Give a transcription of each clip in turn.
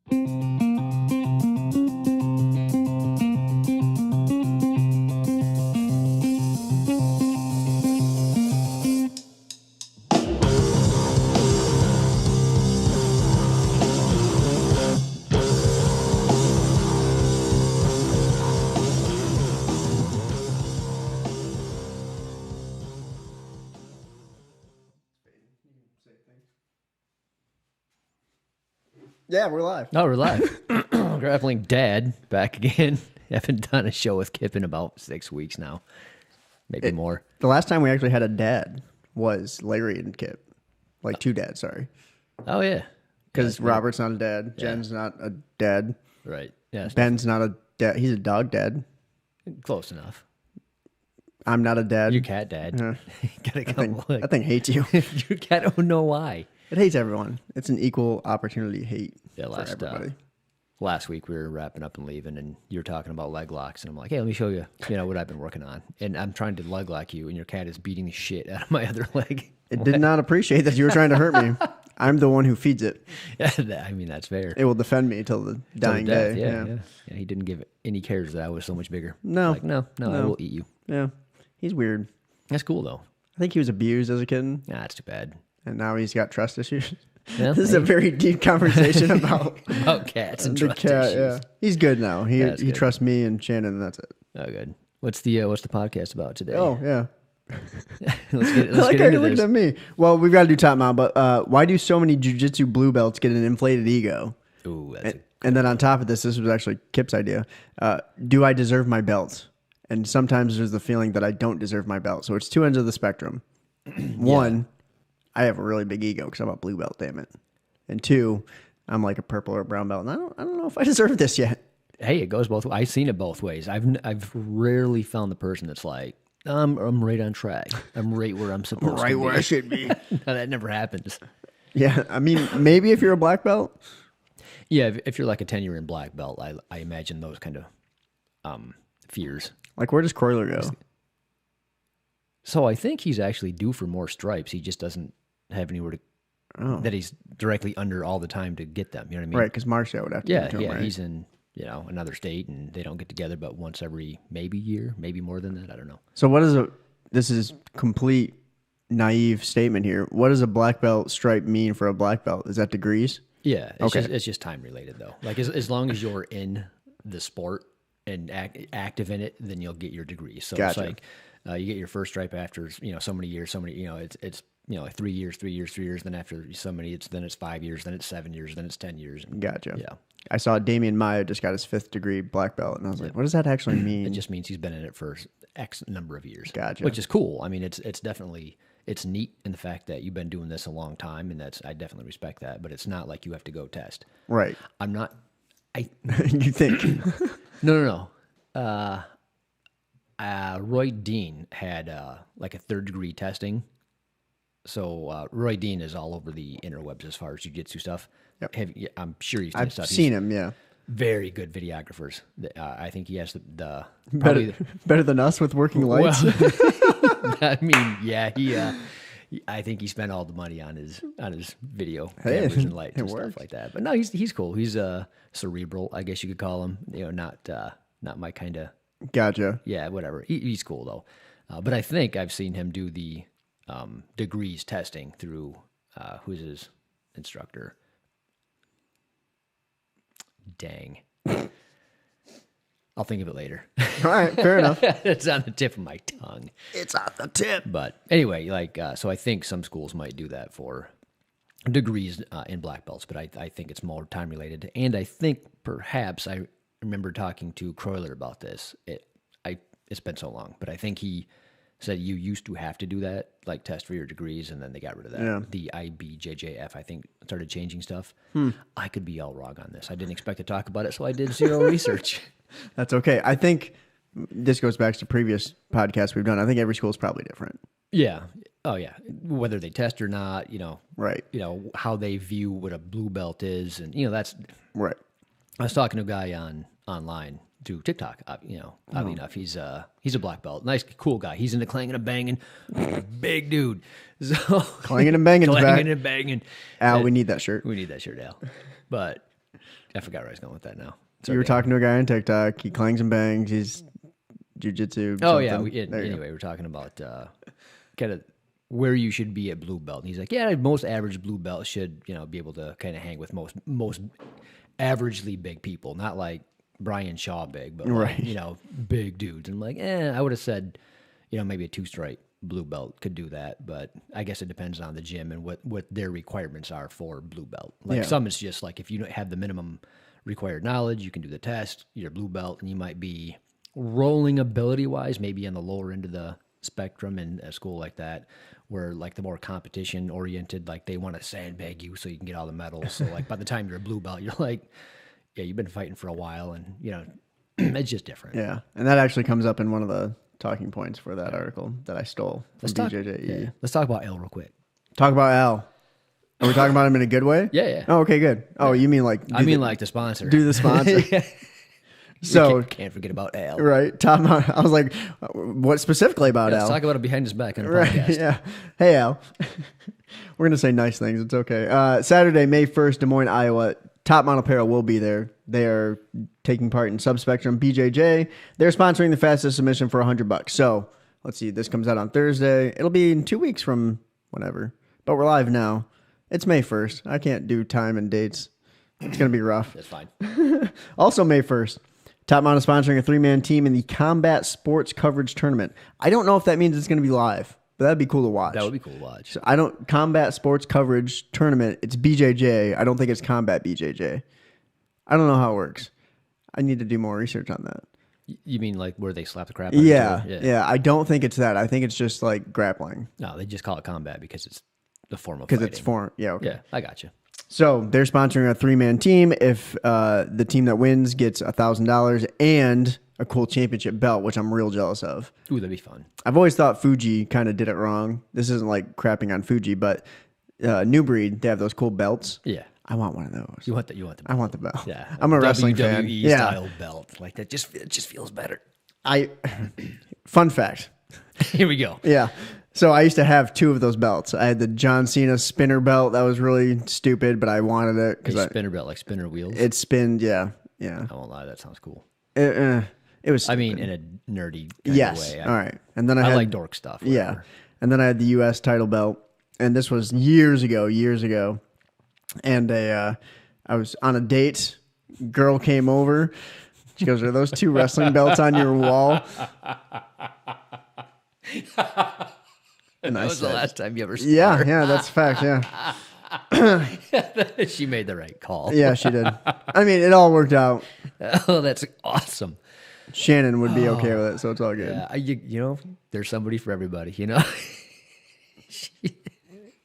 Yeah, we're live. Oh, we're live. Grappling Dad back again. Haven't done a show with Kip in about 6 weeks now. Maybe more. The last time we actually had a dad was Larry and Kip. Like two dads, sorry. Oh, yeah. Because Robert's not a dad. Yeah. Jen's not a dad. Right. Yeah. Ben's not a dad. He's a dog dad. Close enough. I'm not a dad. Your cat dad. Gotta come That thing hates you. Your cat don't know why. It hates everyone. It's an equal opportunity hate Yeah, for everybody. Last week we were wrapping up and leaving, and you were talking about leg locks, and I'm like, hey, let me show you, what I've been working on. And I'm trying to leg lock you, and your cat is beating the shit out of my other leg. It did not appreciate that you were trying to hurt me. I'm the one who feeds it. I mean, that's fair. It will defend me till the dying death, day. Yeah, he didn't give any cares that I was so much bigger. No. Like, no, I will eat you. Yeah. He's weird. That's cool, though. I think he was abused as a kid, Nah, that's too bad. and now he's got trust issues. Yeah, This is a very deep conversation about cats and the trust cat. issues. Yeah, he's good now. He good. trusts me and Shannon, and that's it. Oh, good. What's the podcast about today? Oh yeah, let's get like how into you looked this. at me. Well, we've got to do top mount, but why do so many jiu-jitsu blue belts get an inflated ego? Ooh, that's And then on top of this was actually Kip's idea. Do I deserve my belt? And sometimes there's the feeling that I don't deserve my belt. So it's two ends of the spectrum. One, I have a really big ego because I'm a blue belt, damn it. And two, I'm like a purple or a brown belt, and I don't know if I deserve this yet. hey, it goes both ways. I've seen it both ways. I've rarely found the person that's like, I'm right on track. I'm right where I'm supposed to be. Right where I should be. No, that never happens. Yeah, I mean, maybe if you're a black belt. Yeah, if you're like a 10-year in black belt, I imagine those kind of fears. Like, where does Croyler go? So I think he's actually due for more stripes. He just doesn't have anywhere to that he's directly under all the time to get them. You know what I mean? Right, because Marcia would have to Yeah, give it to him, right? he's in another state, and they don't get together but once every maybe year, maybe more than that. I don't know. So this is complete naive statement here. What does a black belt stripe mean for a black belt? Is that degrees? Yeah, Okay. It's just time related though. Like as long as you're in the sport and active in it, then you'll get your degree. So Gotcha. it's like you get your first stripe after so many years, it's like 3 years, 3 years, 3 years. Then after so many, it's 5 years, then it's 7 years, then it's 10 years. Gotcha. Yeah. I saw Damian Maya just got his 5th degree black belt, and I was like, what does that actually mean? It just means he's been in it for X number of years. Gotcha. Which is cool. I mean, it's definitely it's neat in the fact that you've been doing this a long time, and I definitely respect that. But it's not like you have to go test. Right. I'm not. You think? No. Roy Dean had like a 3rd degree testing. So Roy Dean is all over the interwebs as far as jiu-jitsu stuff. Yep. I'm sure you've seen I've stuff. seen him, yeah. Very good videographers. I think he has the Better than us with working lights. Well, I mean, yeah, I think he spent all the money on his video cameras and lights and stuff like that. But no, he's cool. He's cerebral, I guess you could call him. Not my kind of. Gotcha. Yeah, whatever. He's cool though. But I think I've seen him do the degrees testing through who's his instructor. Dang. I'll think of it later. All right, fair enough. It's on the tip of my tongue. It's on the tip. But anyway, so I think some schools might do that for degrees in black belts, but I think it's more time related. And I think perhaps I remember talking to Croyler about this. It's been so long, but I think he said you used to have to do that, like test for your degrees, and then they got rid of that. Yeah. The IBJJF, I think, started changing stuff. I could be all wrong on this. I didn't expect to talk about it, so I did zero research. That's okay. I think this goes back to previous podcasts we've done. I think every school is probably different. Yeah. Oh, yeah. Whether they test or not, Right. How they view what a blue belt is, and that's Right. I was talking to a guy online through TikTok. Oddly enough, he's a black belt, nice, cool guy. He's into clanging and banging, big dude. So Clanging and banging, clanging and banging. Al, we need that shirt. We need that shirt, Al. But I forgot where I was going with that now. So you were talking to a guy on TikTok. He clangs and bangs. He's jujitsu. Oh, yeah. something. Anyway, we're talking about kind of where you should be at blue belt. And he's like, yeah, most average blue belt should, be able to kind of hang with most averagely big people. Not like Brian Shaw big, but like, big dudes. And I'm like, I would have said, maybe a 2-stripe blue belt could do that, but I guess it depends on the gym and what their requirements are for blue belt. Like some it's just like if you don't have the minimum required knowledge, you can do the test, you're blue belt, and you might be rolling ability wise, maybe on the lower end of the spectrum in a school like that, where like the more competition oriented, like they want to sandbag you so you can get all the medals. So like by the time you're a blue belt, you're like, yeah, you've been fighting for a while, and it's just different. Yeah, and that actually comes up in one of the talking points for that article that I stole from BJJ. Let's talk about L real quick. Talk about Al. Are we talking about him in a good way? Yeah. Oh, okay, good. Oh, you mean like... like the sponsor. Do the sponsor. So... Can't forget about Al. Right. Tom, I was like, what specifically about Al? Let's talk about it behind his back on the podcast. Yeah. Hey, Al. We're going to say nice things. It's okay. Saturday, May 1st, Des Moines, Iowa. Top Mount Apparel will be there. They are taking part in Subspectrum BJJ. They're sponsoring the fastest submission for $100. So let's see. This comes out on Thursday. It'll be in 2 weeks from whenever. But we're live now. It's May 1st. I can't do time and dates. It's going to be rough. That's fine. Also, May 1st, Top Mount is sponsoring a 3-man team in the Combat Sports Coverage Tournament. I don't know if that means it's going to be live, but that'd be cool to watch. That would be cool to watch. So Combat Sports Coverage Tournament, it's BJJ. I don't think it's Combat BJJ. I don't know how it works. I need to do more research on that. You mean like where they slap the crap out of each other? Yeah. I don't think it's that. I think it's just like grappling. No, they just call it combat because it's the form of fighting. Because it's form. Yeah, okay. Yeah, I got you. So they're sponsoring a 3-man team. If the team that wins gets $1,000 and a cool championship belt, which I'm real jealous of. Ooh, that'd be fun. I've always thought Fuji kind of did it wrong. This isn't like crapping on Fuji, but New Breed, they have those cool belts. Yeah. I want one of those. You want the belt. I want the belt. Yeah. I'm a wrestling fan. WWE style belt. Like that it just feels better. Fun fact. Here we go. Yeah. So I used to have 2 of those belts. I had the John Cena spinner belt. That was really stupid, but I wanted it because spinner belt, like spinner wheels. It spinned, yeah. I won't lie, that sounds cool. It was. Stupid. I mean, in a nerdy kind of way. All right. And then I had, like dork stuff. Whatever. Yeah. And then I had the U.S. title belt, and this was years ago. And I was on a date. Girl came over. She goes, "Are those 2 wrestling belts on your wall?" And that was the last time you ever saw her. Yeah, that's a fact, yeah. She made the right call. Yeah, she did. I mean, it all worked out. Oh, that's awesome. Shannon would be okay with it, so it's all good. Yeah, there's somebody for everybody,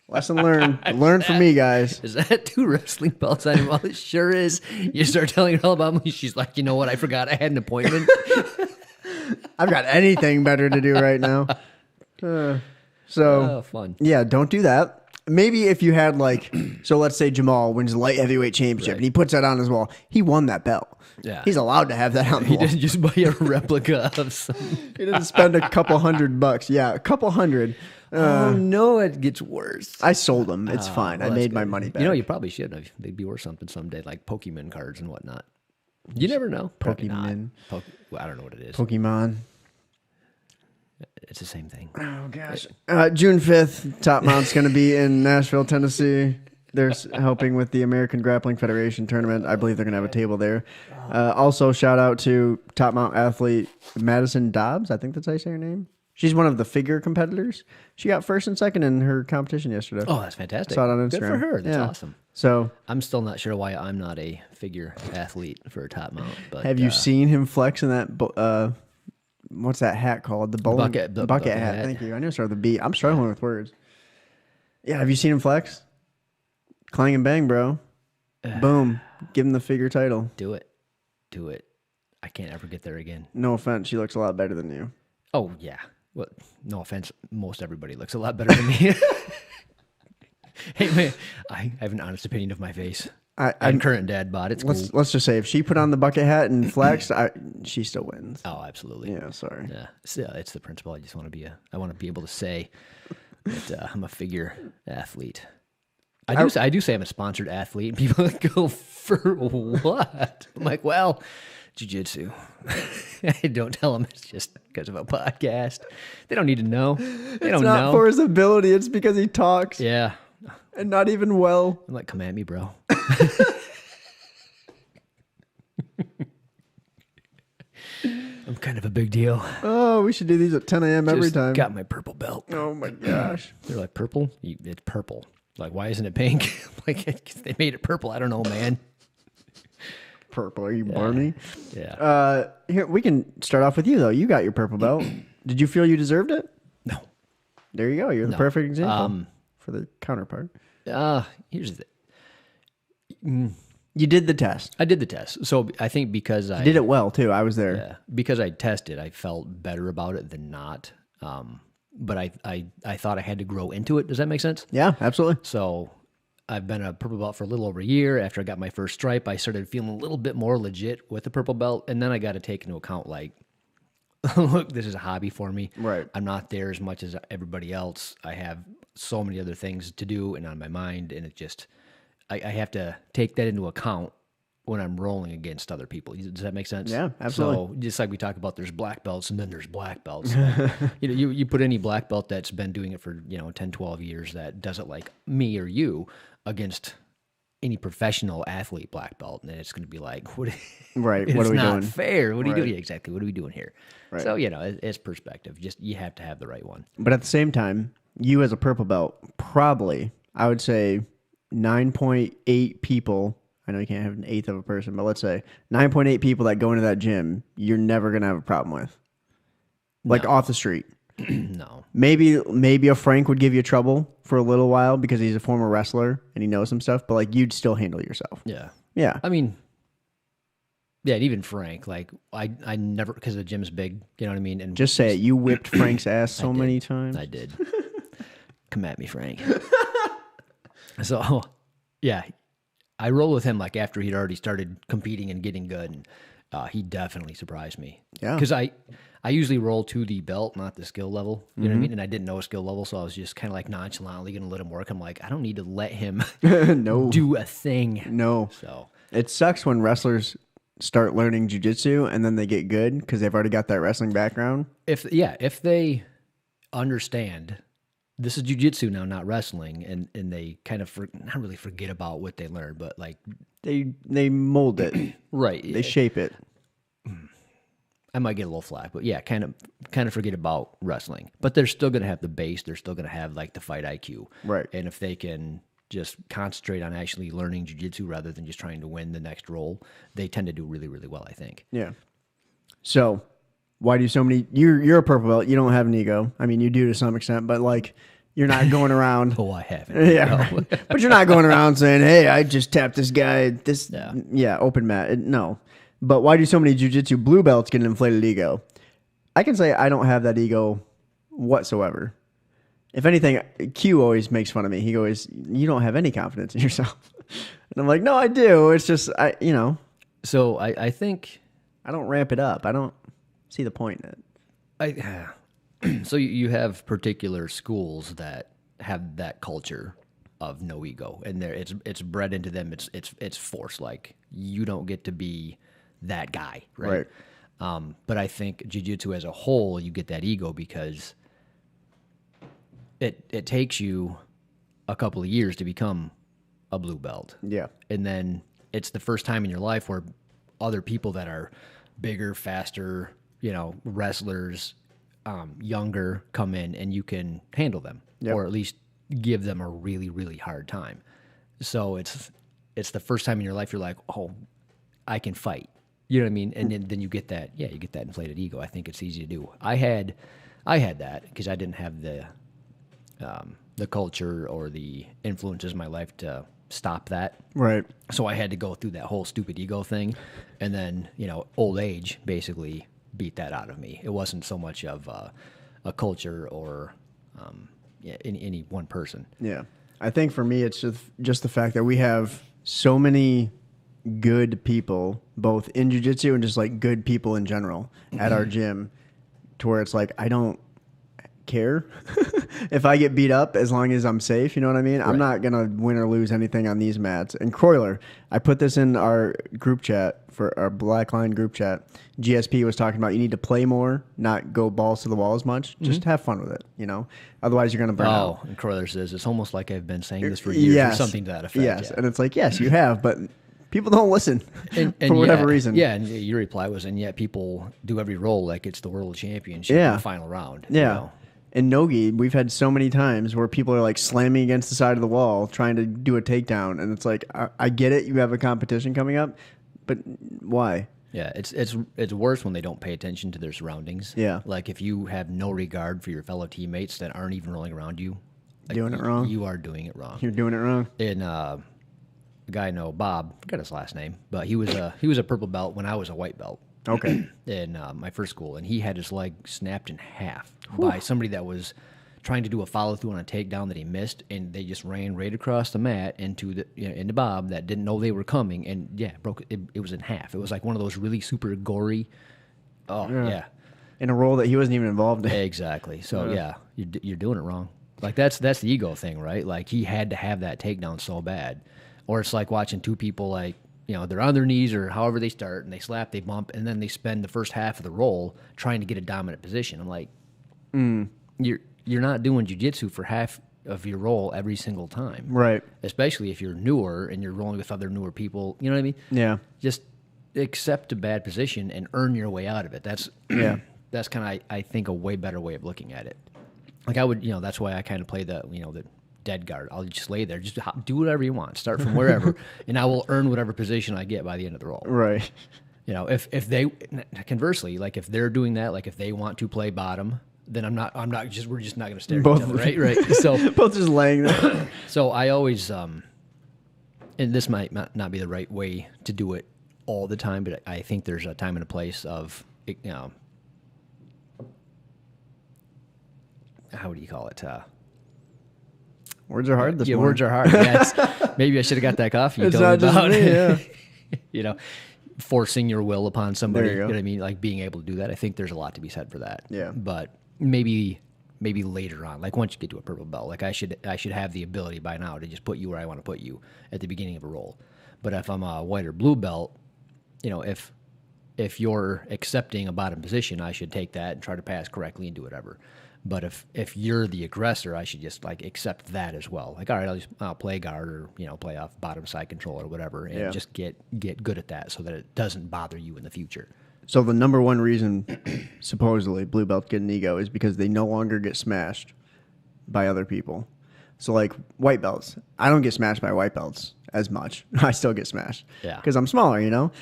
Lesson learned. Learn from me, guys. Is that 2 wrestling belts on your wall? It sure is. You start telling her all about me. She's like, you know what? I forgot I had an appointment. I've got anything better to do right now. Fun. Yeah, don't do that. Maybe if you had so let's say Jamal wins the light heavyweight championship and he puts that on his wall. He won that belt. Yeah. He's allowed to have that on the wall. He didn't just buy a replica of something. He didn't spend a couple $100. Yeah, a couple $100. Oh, no, it gets worse. I sold them. It's fine. I made my money back. You probably should have. They'd be worth something someday, like Pokemon cards and whatnot. You never know. Pokemon. I don't know what it is. Pokemon. It's the same thing. Oh, gosh. June 5th, Top Mount's going to be in Nashville, Tennessee. They're helping with the American Grappling Federation tournament. I believe they're going to have a table there. Also, shout out to Top Mount athlete Madison Dobbs. I think that's how you say her name. She's one of the figure competitors. She got 1st and 2nd in her competition yesterday. Oh, that's fantastic. Saw it on Instagram. Good for her. That's awesome. So I'm still not sure why I'm not a figure athlete for a Top Mount. But have you seen him flex in that? What's that hat called? The bowling bucket hat. Thank you. I knew it started with a B. I'm struggling with words. Yeah, have you seen him flex? Clang and bang, bro. Boom. Give him the figure title. Do it. I can't ever get there again. No offense. She looks a lot better than you. Oh, yeah. Well, no offense. Most everybody looks a lot better than me. Hey, man, I have an honest opinion of my face. I'm current dad bod. It's cool. Let's just say if she put on the bucket hat and flexed, she still wins. Oh, absolutely. Yeah, sorry. Yeah, it's the principle. I just want to be I want to be able to say that I'm a figure athlete. I do say I'm a sponsored athlete, and people go, for what? I'm like, well, jiu-jitsu. I don't tell them it's just because of a podcast. They don't need to know. They don't not know. for his ability. It's because he talks. Yeah. And not even well. I'm like, come at me, bro. I'm kind of a big deal. Oh, we should do these at 10 a.m. every Just time. got my purple belt. Oh my gosh. They're like, purple? It's purple. Like, why isn't it pink? Like, they made it purple. I don't know, man. Purple. Are you Barney? Yeah. Here, we can start off with you, though. You got your purple belt. Did you feel you deserved it? No. There you go. You're the perfect example for the counterpart. Here's the thing. You did the test. I did the test. So I think because I You did it well, too. I was there. Yeah, because I tested, I felt better about it than not. But I thought I had to grow into it. Does that make sense? Yeah, absolutely. So I've been a purple belt for a little over a year. After I got my first stripe, I started feeling a little bit more legit with the purple belt. And then I got to take into account, like, look, this is a hobby for me. Right. I'm not there as much as everybody else. I have so many other things to do and on my mind. And it just, I have to take that into account when I'm rolling against other people. Does that make sense? Yeah, absolutely. So just like we talk about, there's black belts and then there's black belts. Like, you put any black belt that's been doing it for 10, 12 years that does it like me or you against any professional athlete black belt, and it's going to be like, what? Right. It's What are we not doing? fair. What are you Right. doing? Yeah, exactly. What are we doing here? Right. So it's perspective. Just you have to have the right one. But at the same time, you as a purple belt, probably, I would say 9.8 people. I know you can't have an eighth of a person, but let's say 9.8 people that go into that gym, you're never going to have a problem with. Like off the street. No. Maybe a Frank would give you trouble for a little while because he's a former wrestler and he knows some stuff, but like you'd still handle yourself. Yeah. Yeah. I mean, yeah, and even Frank, like I never, because the gym's big, you know what I mean? And Just say it. You whipped Frank's ass so many times. I did. Come at me, Frank. So, yeah, I roll with him like after he'd already started competing and getting good, and he definitely surprised me. Yeah. Because I usually roll to the belt, not the skill level. You know what I mean? And I didn't know a skill level, so I was just kind of like nonchalantly going to let him work. I'm like, I don't need to let him No. do a thing. No. So, It sucks when wrestlers start learning jiu-jitsu and then they get good because they've already got that wrestling background. if they understand this is jiu-jitsu now, not wrestling, and they kind of not really forget about what they learned, but like They mold it. right, They shape it. I might get a little flack, but yeah, kind of forget about wrestling. But they're still going to have the base. They're still going to have like the fight IQ. Right. And if they can just concentrate on actually learning jiu-jitsu rather than just trying to win the next roll, they tend to do really, really well, I think. Yeah. So, why do so many? You're a purple belt. You don't have an ego. I mean, you do to some extent, but like, you're not going around. Oh, I haven't. Yeah, right. But you're not going around saying, "Hey, I just tapped this guy." This, Yeah. Open mat. No. But why do so many jiu-jitsu blue belts get an inflated ego? I can say I don't have that ego whatsoever. If anything, Q always makes fun of me. He goes, "You don't have any confidence in yourself," and I'm like, "No, I do. It's just So I think I don't ramp it up. I don't see the point in it." so you have particular schools that have that culture of no ego, and it's bred into them. It's forced. Like you don't get to be that guy, right? But I think jiu-jitsu as a whole, you get that ego because it takes you a couple of years to become a blue belt. Yeah. And then it's the first time in your life where other people that are bigger, faster, wrestlers, younger come in and you can handle them or at least give them a really, really hard time. So it's the first time in your life you're like, oh, I can fight. You know what I mean? And then you get that, you get that inflated ego. I think it's easy to do. I had that because I didn't have the culture or the influences in my life to stop that. Right. So I had to go through that whole stupid ego thing. And then, old age basically beat that out of me. It wasn't so much of a culture or any one person. Yeah. I think for me, it's just the fact that we have so many good people, both in jiu-jitsu and just like good people in general at our gym, to where it's like, I don't care if I get beat up as long as I'm safe. You know what I mean? I'm not going to win or lose anything on these mats. And Croyler, I put this in our group chat for our Black Line group chat. GSP was talking about you need to play more, not go balls to the wall as much. Just have fun with it, you know? Otherwise, you're going to burn out. And Croyler says, it's almost like I've been saying this for years or something to that effect. Yes, and it's like, yes, you have, but people don't listen for whatever reason. Yeah, and your reply was, and yet people do every roll like it's the world championship in the final round. Yeah. You know? In Nogi, we've had so many times where people are like slamming against the side of the wall trying to do a takedown, and it's like, I get it, you have a competition coming up, but why? Yeah, it's worse when they don't pay attention to their surroundings. Yeah. Like if you have no regard for your fellow teammates that aren't even rolling around you. Doing it wrong? You are doing it wrong. You're doing it wrong. And a guy I know, Bob, I forgot his last name, but he was a purple belt when I was a white belt. Okay. In my first school, and he had his leg snapped in half by somebody that was trying to do a follow through on a takedown that he missed, and they just ran right across the mat into Bob that didn't know they were coming, and broke it. It was in half. It was like one of those really super gory. Oh yeah. In a role that he wasn't even involved in. Exactly. So you're doing it wrong. Like that's the ego thing, right? Like he had to have that takedown so bad, or it's like watching two people like. They're on their knees or however they start, and they slap, they bump, and then they spend the first half of the roll trying to get a dominant position. I'm like, you're not doing jiu-jitsu for half of your roll every single time. Right. Especially if you're newer and you're rolling with other newer people. You know what I mean? Yeah. Just accept a bad position and earn your way out of it. That's that's kind of, I think, a way better way of looking at it. Like I would, that's why I kind of play the dead guard. I'll just lay there. Just do whatever you want. Start from wherever, and I will earn whatever position I get by the end of the roll. Right. If they conversely, like if they're doing that, like if they want to play bottom, then we're just not going to stare at each other, right? So both just laying there. So I always, and this might not be the right way to do it all the time, but I think there's a time and a place of, how would you call it? Words are hard this morning. Words are hard. Yeah, maybe I should have got that coffee. It's not just me, yeah. Forcing your will upon somebody. There you go. You know what I mean? Like being able to do that. I think there's a lot to be said for that. Yeah. But maybe later on, like once you get to a purple belt, like I should have the ability by now to just put you where I want to put you at the beginning of a roll. But if I'm a white or blue belt, if you're accepting a bottom position, I should take that and try to pass correctly and do whatever. But if you're the aggressor, I should just like accept that as well. Like, all right, I'll play guard or play off bottom side control or whatever, and just get good at that so that it doesn't bother you in the future. So the number one reason, supposedly, blue belts get an ego is because they no longer get smashed by other people. So like white belts, I don't get smashed by white belts as much. I still get smashed because I'm smaller.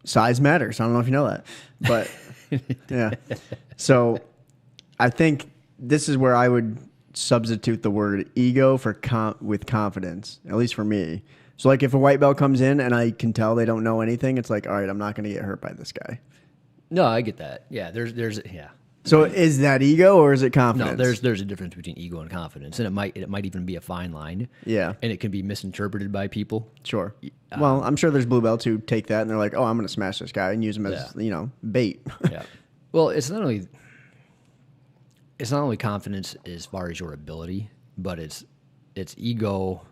Size matters. I don't know if you know that, but yeah. So I think. This is where I would substitute the word ego for with confidence, at least for me. So, like, if a white belt comes in and I can tell they don't know anything, it's like, all right, I'm not going to get hurt by this guy. No, I get that. Yeah, there's. So, is that ego or is it confidence? No, there's a difference between ego and confidence, and it might even be a fine line. Yeah, and it can be misinterpreted by people. Sure. Well, I'm sure there's blue belts who take that and they're like, oh, I'm going to smash this guy and use him as bait. Yeah. Well, it's not only confidence as far as your ability, but it's ego.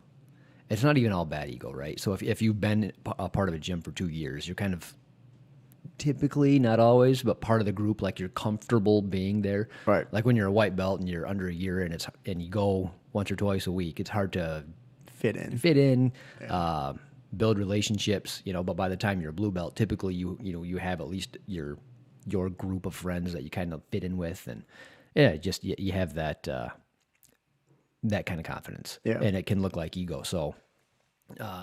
It's not even all bad ego, right? So if you've been a part of a gym for 2 years, you're kind of typically, not always, but part of the group, like you're comfortable being there. Right. Like when you're a white belt and you're under a year and you go once or twice a week, it's hard to fit in. Yeah. Build relationships, but by the time you're a blue belt, typically you have at least your group of friends that you kind of fit in with, and just you have that kind of confidence, and it can look like ego. So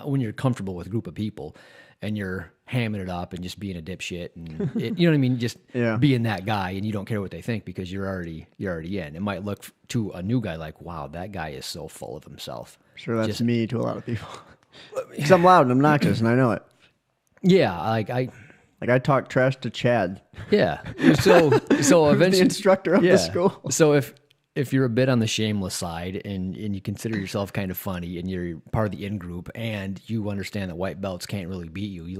when you're comfortable with a group of people and you're hamming it up and just being a dipshit, and you know what I mean, just being that guy, and you don't care what they think because you're already in. It might look to a new guy like, wow, that guy is so full of himself. Sure, that's me to a lot of people because I'm loud and obnoxious, and I know it. Yeah, I talk trash to Chad. Yeah. So eventually the instructor of the school. So if you're a bit on the shameless side and you consider yourself kind of funny and you're part of the in group and you understand that white belts can't really beat you, you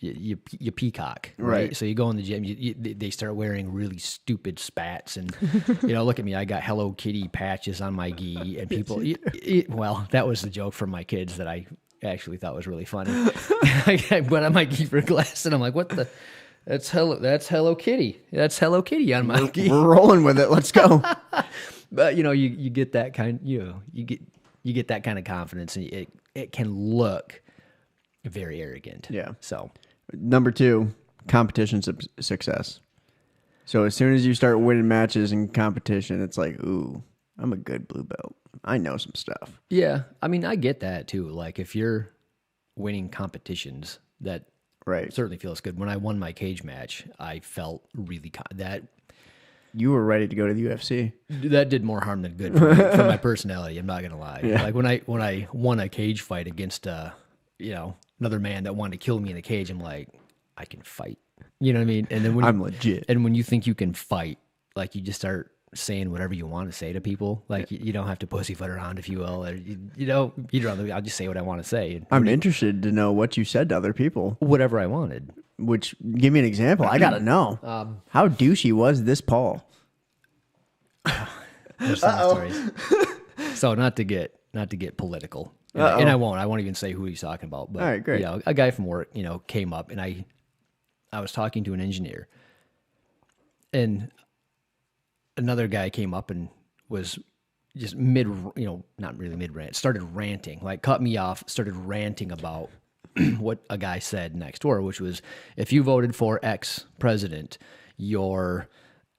you peacock, right? So you go in the gym, they start wearing really stupid spats, and look at me, I got Hello Kitty patches on my gi, and people, well, that was the joke from my kids that I actually thought was really funny. I went on my gi for glass, and I'm like, what the? That's Hello Kitty. That's Hello Kitty on my gi. We're rolling with it. Let's go. But you get that kind, you get that kind of confidence, and it can look very arrogant. Yeah. So. Number 2, competition success. So as soon as you start winning matches in competition, it's like, ooh, I'm a good blue belt. I know some stuff. Yeah, I mean, I get that too. Like if you're winning competitions, that certainly feels good. When I won my cage match, I felt really that. You were ready to go to the UFC. That did more harm than good for my personality. I'm not gonna lie. Yeah. Like when I won a cage fight against another man that wanted to kill me in a cage, I'm like, I can fight. You know what I mean? And then I'm legit. And when you think you can fight, like you just start saying whatever you want to say to people. Like you don't have to pussyfoot around, if you will. Or, I'll just say what I want to say. I'm interested to know what you said to other people. Whatever I wanted. Which, give me an example. I gotta know. How douchey was this Paul? There's some stories. So not to get political. And I won't even say who he's talking about. But, all right, great. A guy from work, came up, and I was talking to an engineer, and another guy came up and was just not really mid-rant, started ranting, like cut me off, started ranting about what a guy said next door, which was, if you voted for X president, you're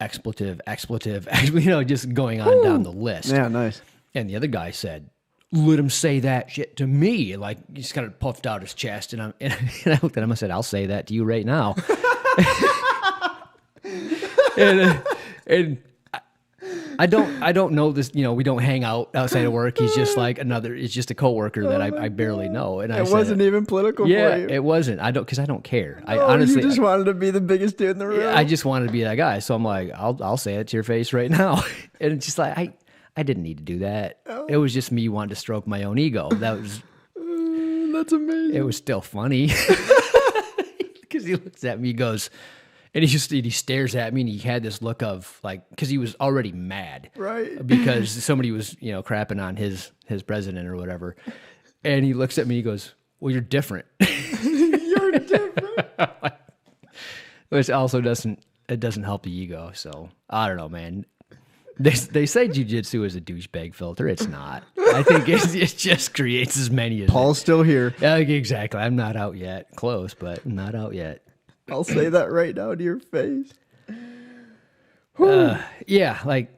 expletive, just going on down the list. Yeah, nice. And the other guy said, let him say that shit to me. Like, he just kind of puffed out his chest, and I looked at him, I said, I'll say that to you right now. and I don't know this, we don't hang out outside of work. He's just like it's just a coworker that I barely know. And it wasn't even political for you. Yeah, it wasn't. Because I don't care. I honestly, you just wanted to be the biggest dude in the room. I just wanted to be that guy. So I'm like, I'll say it to your face right now. And it's just like, I didn't need to do that. Oh. It was just me wanting to stroke my own ego. That was, that's amazing. It was still funny because he looks at me, he goes, and he stares at me, and he had this look of like, because he was already mad, right? Because somebody was crapping on his president or whatever, and he looks at me, he goes, "Well, you're different." You're different. Which also doesn't help the ego. So I don't know, man. They say jiu-jitsu is a douchebag filter. It's not. I think it just creates as many as Paul's still here. Yeah, exactly. I'm not out yet. Close, but not out yet. I'll say that right now to your face. Yeah, like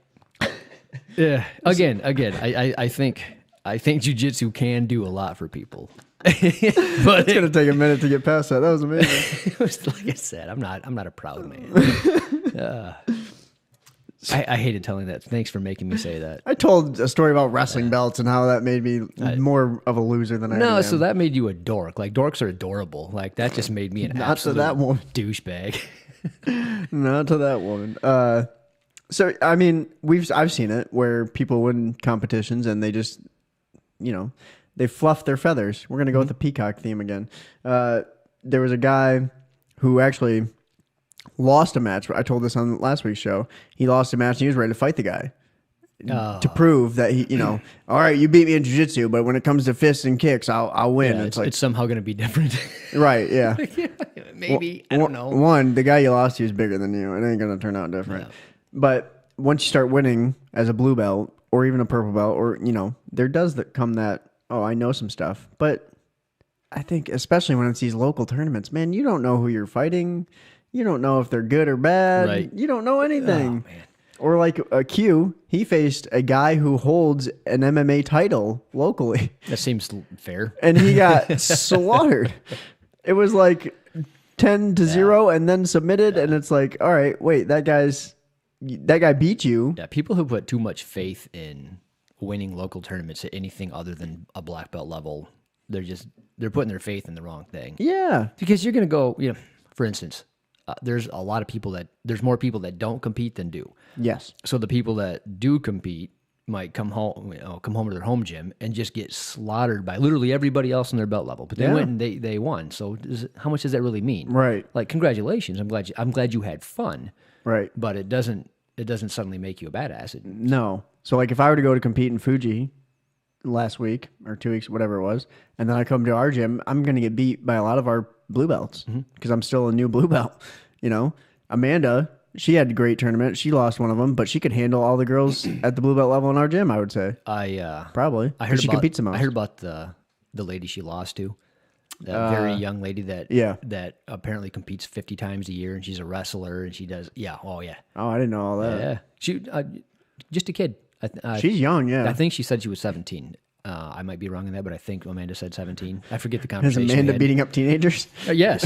again. I think jiu-jitsu can do a lot for people. But it's gonna take a minute to get past that. That was amazing. It was, like I said, I'm not a proud man. I hated telling that. Thanks for making me say that. I told a story about wrestling belts and how that made me more of a loser than I am. No, so that made you a dork. Like, dorks are adorable. Like, that just made me an absolute douchebag. Not to that woman. So, I mean, I've seen it where people win competitions and they just, they fluff their feathers. We're going to go with the peacock theme again. There was a guy who actually lost a match. I told this on last week's show. He lost a match and he was ready to fight the guy to prove that he, all right, you beat me in jiu-jitsu, but when it comes to fists and kicks, I'll win. Yeah, it's somehow going to be different. Right, yeah. Maybe, I don't know. One, the guy you lost to is bigger than you. It ain't going to turn out different. Yeah. But once you start winning as a blue belt or even a purple belt, or, there does come that, oh, I know some stuff. But I think, especially when it's these local tournaments, man, you don't know who you're fighting. You don't know if they're good or bad. Right. You don't know anything. Oh, man. Or like a Q, he faced a guy who holds an MMA title locally. That seems fair. And he got slaughtered. It was like 10-0 and then submitted. And it's like, all right, wait, that guy beat you. Yeah, people who put too much faith in winning local tournaments at anything other than a black belt level, they're putting their faith in the wrong thing. Yeah. Because you're going to go, for instance, there's more people that don't compete than do. Yes. So the people that do compete come home, come home to their home gym and just get slaughtered by literally everybody else in their belt level. But they went and they won. So how much does that really mean? Right. Like, congratulations. I'm glad you had fun. Right. But it doesn't suddenly make you a badass. No. So like if I were to go to compete in Fuji last week or 2 weeks, whatever it was, and then I come to our gym, I'm going to get beat by a lot of our blue belts because I'm still a new blue belt. You know, Amanda, she had a great tournament. She lost one of them, but she could handle all the girls at the blue belt level in our gym, I would say. Probably. I heard she competes the most. I heard about the lady she lost to. That very young lady that apparently competes 50 times a year, and she's a wrestler, and she does Oh, I didn't know all that. Yeah, she just a kid. She's young, yeah. I think she said she was 17. I might be wrong in that, but I think Amanda said 17. I forget the Is conversation. Amanda beating up teenagers? Yes,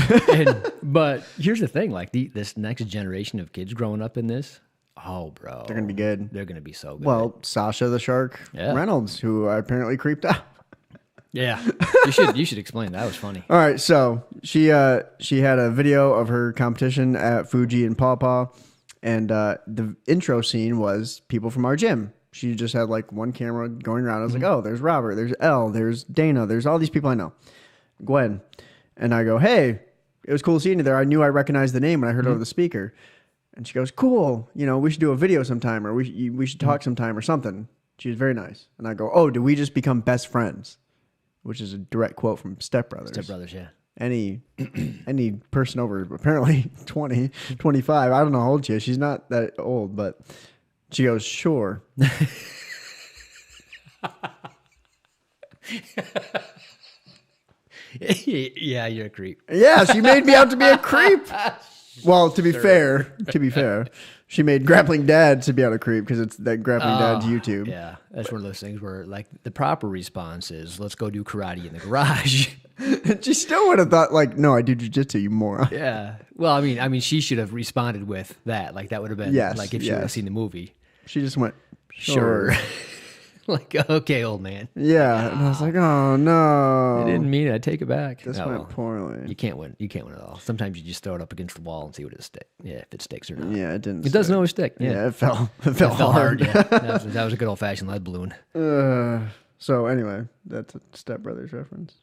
but here's the thing: like this next generation of kids growing up in this, oh, bro, They're gonna be good. They're gonna be so good. Well, Sasha the Shark Reynolds, who apparently creeped out. Yeah, you should explain. That was funny. All right, so she had a video of her competition at Fuji and Paw Paw, and the intro scene was people from our gym. She just had like one camera going around. I was like, oh, there's Robert, there's Elle, there's Dana, there's all these people I know. Gwen. And I go, hey, it was cool seeing you there. I knew I recognized the name when I heard it over the speaker. And she goes, cool, we should do a video sometime, or we should talk sometime or something. She was very nice. And I go, oh, did we just become best friends? Which is a direct quote from Step Brothers. Step Brothers, yeah. Any person over apparently 20, 25, I don't know how old she is. She's not that old, but she goes, sure. Yeah, you're a creep. Yeah, she made me out to be a creep. Well, to be fair, she made Grappling Dad to be out a creep because it's that Grappling Dad's YouTube. Yeah, that's one of those things where like the proper response is, let's go do karate in the garage. She still would have thought like, no, I do jujitsu, you moron. Yeah. Well, I mean, she should have responded with that. Like that would have been like if she would have seen the movie. She just went, sure. Like, okay, old man. Yeah. And I was like, oh, no. I didn't mean it. I take it back. This went poorly. You can't win. You can't win at all. Sometimes you just throw it up against the wall and see what it sticks. Yeah, if it sticks or not. Yeah, it didn't. It doesn't always stick. Yeah, it fell hard. Yeah. That was a good old-fashioned lead balloon. So anyway, that's a Step Brothers reference.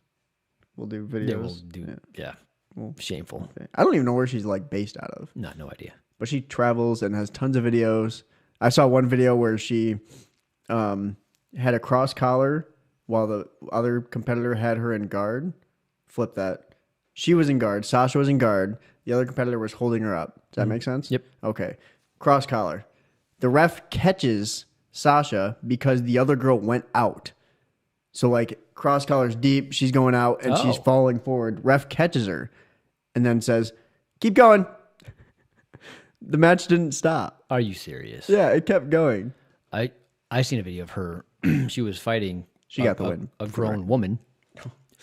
We'll do videos. Yeah, we'll do. Yeah. Well, shameful. Okay. I don't even know where she's like based out of. No idea. But she travels and has tons of videos. I saw one video where she had a cross collar while the other competitor had her in guard. Flip that. She was in guard. Sasha was in guard. The other competitor was holding her up. Does that make sense? Yep. Okay. Cross collar. The ref catches Sasha because the other girl went out. So like cross collar's deep. She's going out and she's falling forward. Ref catches her and then says, keep going. The match didn't stop. Are you serious? Yeah, it kept going. I seen a video of her. She was fighting. She got the win. A grown woman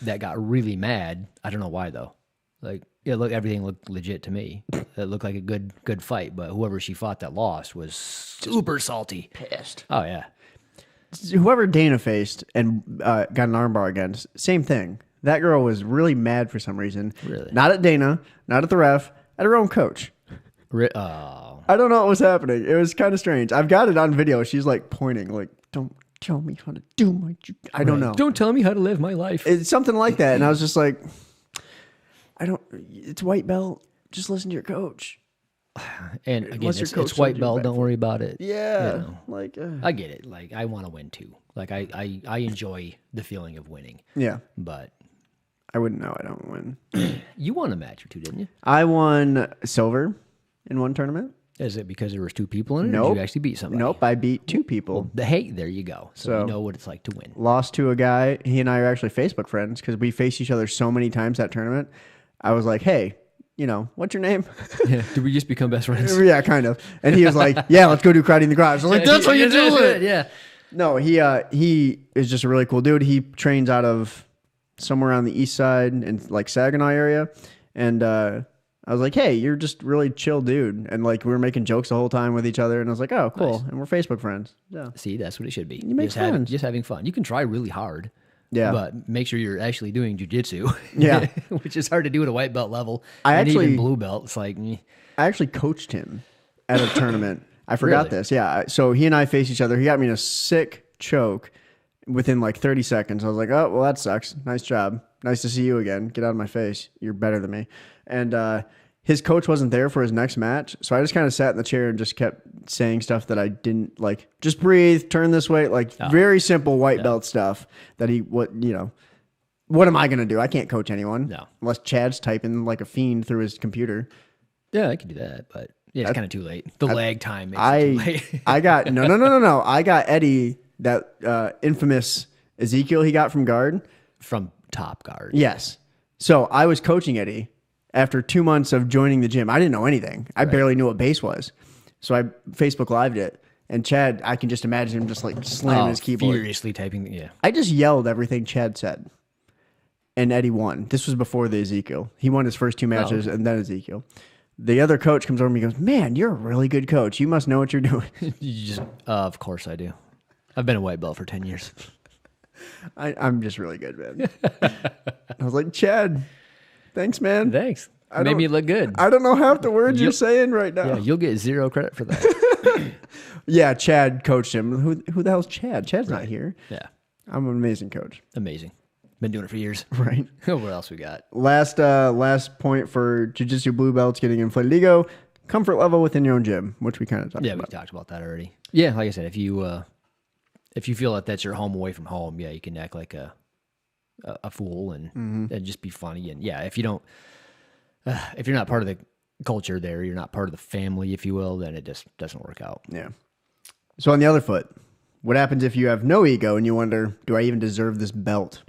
that got really mad. I don't know why though. Like, yeah, look, everything looked legit to me. It looked like a good fight. But whoever she fought that lost was super salty, pissed. Oh yeah. Whoever Dana faced and got an armbar against, same thing. That girl was really mad for some reason. Really? Not at Dana, not at the ref, at her own coach. I don't know what was happening. It was kind of strange. I've got it on video. She's like pointing, like, don't tell me how to do my... I don't know. Don't tell me how to live my life. It's something like that. And I was just like, it's white belt. Just listen to your coach. And again, it's white belt. Don't worry about it. Yeah. I get it. Like, I want to win too. Like, I enjoy the feeling of winning. Yeah. But... I wouldn't know. I don't win. You won a match or two, didn't you? I won silver in one tournament. Is it because there was two people in it? Nope. Or did you actually beat somebody? Nope. I beat two people. Well, hey, there you go. So you know what it's like to win. Lost to a guy. He and I are actually Facebook friends because we faced each other so many times that tournament. I was like, hey, what's your name? Yeah. Did we just become best friends? Yeah, kind of. And he was like, yeah, let's go do karate in the garage. I was like, that's how you do it. Yeah. No, he is just a really cool dude. He trains out of somewhere on the east side in like Saginaw area. And I was like, hey, you're just really chill dude. And like we were making jokes the whole time with each other. And I was like, oh, cool. Nice. And we're Facebook friends. Yeah. See, that's what it should be. You make friends. Just having fun. You can try really hard. Yeah. But make sure you're actually doing jujitsu. Yeah. Which is hard to do at a white belt level. Even blue belt. It's like... I actually coached him at a tournament. I forgot Really? this. Yeah. So he and I faced each other. He got me in a sick choke within like 30 seconds. I was like, oh, well, that sucks. Nice job. Nice to see you again. Get out of my face. You're better than me. And his coach wasn't there for his next match. So I just kind of sat in the chair and just kept saying stuff that I didn't like. Just breathe, turn this way. Like very simple white belt stuff that what am I going to do? I can't coach anyone. No. Unless Chad's typing like a fiend through his computer. Yeah, I could do that, but yeah, it's kind of too late. The lag time makes it too late. I got no. I got Eddie, that infamous Ezekiel he got from guard. From top guard. Yes. So I was coaching Eddie after 2 months of joining the gym. I didn't know anything. I barely knew what base was. So I Facebook Lived it. And Chad, I can just imagine him just like slamming his keyboard. Furiously typing. Yeah. I just yelled everything Chad said. And Eddie won. This was before the Ezekiel. He won his first 2 matches and then Ezekiel. The other coach comes over and he goes, man, you're a really good coach. You must know what you're doing. You just, of course I do. I've been a white belt for 10 years. I'm just really good, man. I was like, Chad, thanks, man. Thanks. Made me look good. I don't know half the words you're saying right now. Yeah, you'll get 0 credit for that. Yeah, Chad coached him. Who the hell's Chad? Chad's not here. Yeah. I'm an amazing coach. Amazing. Been doing it for years. Right. What else we got? Last point for jiu-jitsu blue belts getting inflated ego, comfort level within your own gym, which we kind of talked Yeah, about. we talked about that already. Yeah, like I said, if you feel that that's your home away from home, yeah, you can act like a fool and just be funny. And yeah, if you don't, if you're not part of the culture there, you're not part of the family, if you will, then it just doesn't work out. Yeah. So on the other foot, what happens if you have no ego and you wonder, do I even deserve this belt?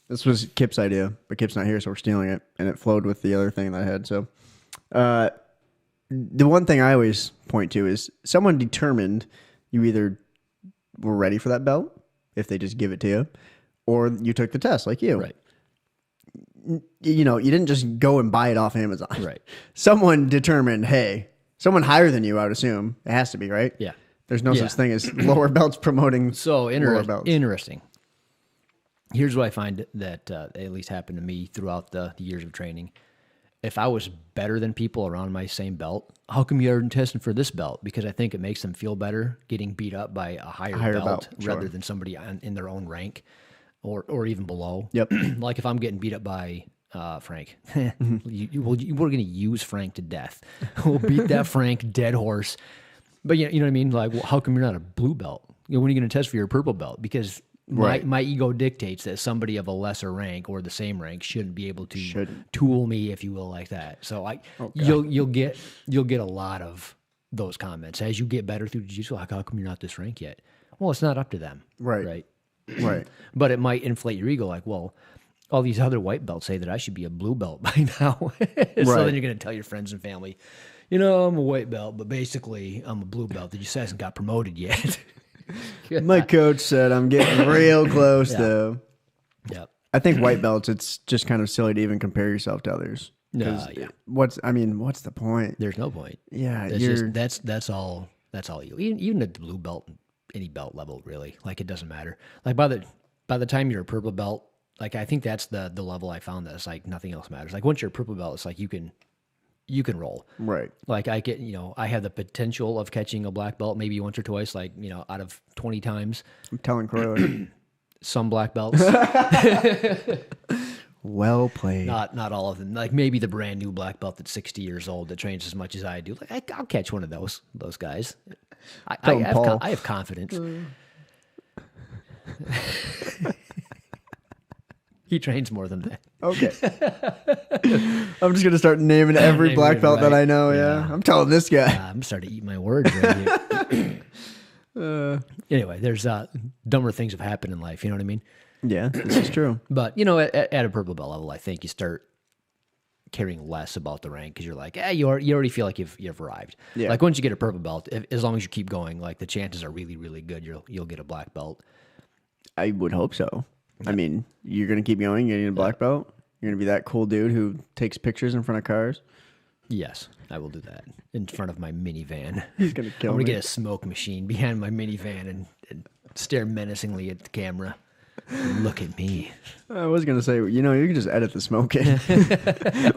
This was Kip's idea, but Kip's not here, so we're stealing it. And it flowed with the other thing that I had. So the one thing I always point to is someone determined you either were ready for that belt, if they just give it to you, or you took the test like you. Right. You know, you didn't just go and buy it off Amazon. Right. Someone determined, hey, someone higher than you, I would assume. It has to be, right? Yeah. There's no such thing as lower belts promoting So lower belts. interesting. Here's what I find that at least happened to me throughout the years of training. If I was better than people around my same belt, how come you aren't testing for this belt? Because I think it makes them feel better getting beat up by a higher belt rather than somebody in their own rank or even below. Yep. Like if I'm getting beat up by Frank, we're going to use Frank to death. We'll beat that Frank dead horse. But you know what I mean? Like, well, how come you're not a blue belt? You know, when are you going to test for your purple belt? Because my ego dictates that somebody of a lesser rank or the same rank shouldn't be able to tool me, if you will, like that. So you'll get a lot of those comments as you get better through jiu-jitsu. Like, how come you're not this rank yet? Well, it's not up to them, right? But it might inflate your ego. Like, well, all these other white belts say that I should be a blue belt by now. So then you're going to tell your friends and family, you know, I'm a white belt, but basically I'm a blue belt that just hasn't got promoted yet. My coach said I'm getting real close, though. Yeah. I think white belts, it's just kind of silly to even compare yourself to others. What's the point? There's no point. Yeah. That's all you. Even at the blue belt, any belt level, really. Like, it doesn't matter. Like, by the time you're a purple belt, like, I think that's the level I found that's like nothing else matters. Like, once you're a purple belt, it's like you can roll. Right. Like, I have the potential of catching a black belt maybe once or twice, like, you know, out of 20 times. I'm telling Croy. Some black belts. Well played. Not all of them. Like, maybe the brand new black belt that's 60 years old that trains as much as I do. Like, I'll catch one of those guys. I have confidence. He trains more than that. Okay. I'm just going to start naming every black belt that I know, yeah. I'm telling this guy. I'm starting to eat my words right here. Anyway, there's dumber things have happened in life, you know what I mean? Yeah, this is true. But, you know, at a purple belt level, I think you start caring less about the rank because you're like, you already feel like you've arrived. Yeah. Like, once you get a purple belt, as long as you keep going, like, the chances are really, really good you'll get a black belt. I would hope so. I mean, you're going to keep going, you're getting a black belt. You're going to be that cool dude who takes pictures in front of cars. Yes, I will do that in front of my minivan. He's going to I'm going to get a smoke machine behind my minivan and stare menacingly at the camera. Look at me. I was gonna say, you can just edit the smoking.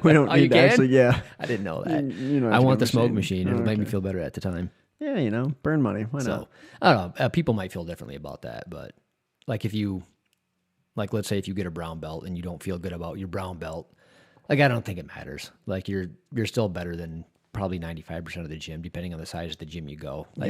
We don't Oh, you need to can? actually. Yeah, I didn't know that. You I want the smoke machine. It'll make me feel better at the time. Yeah, burn money. Why not? So I don't know. People might feel differently about that, but like let's say if you get a brown belt and you don't feel good about your brown belt, like I don't think it matters. Like you're still better than probably 95% of the gym, depending on the size of the gym you go. Like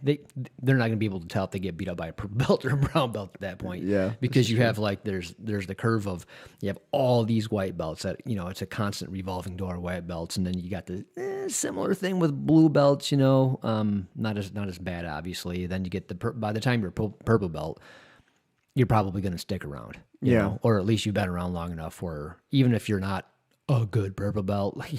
they're not gonna be able to tell if they get beat up by a purple belt or a brown belt at that point. Yeah, because you have like there's the curve of you have all these white belts that it's a constant revolving door of white belts, and then you got the similar thing with blue belts. Not as bad obviously. Then you get by the time you're purple belt, you're probably going to stick around, you know, or at least you've been around long enough where even if you're not a good purple belt, like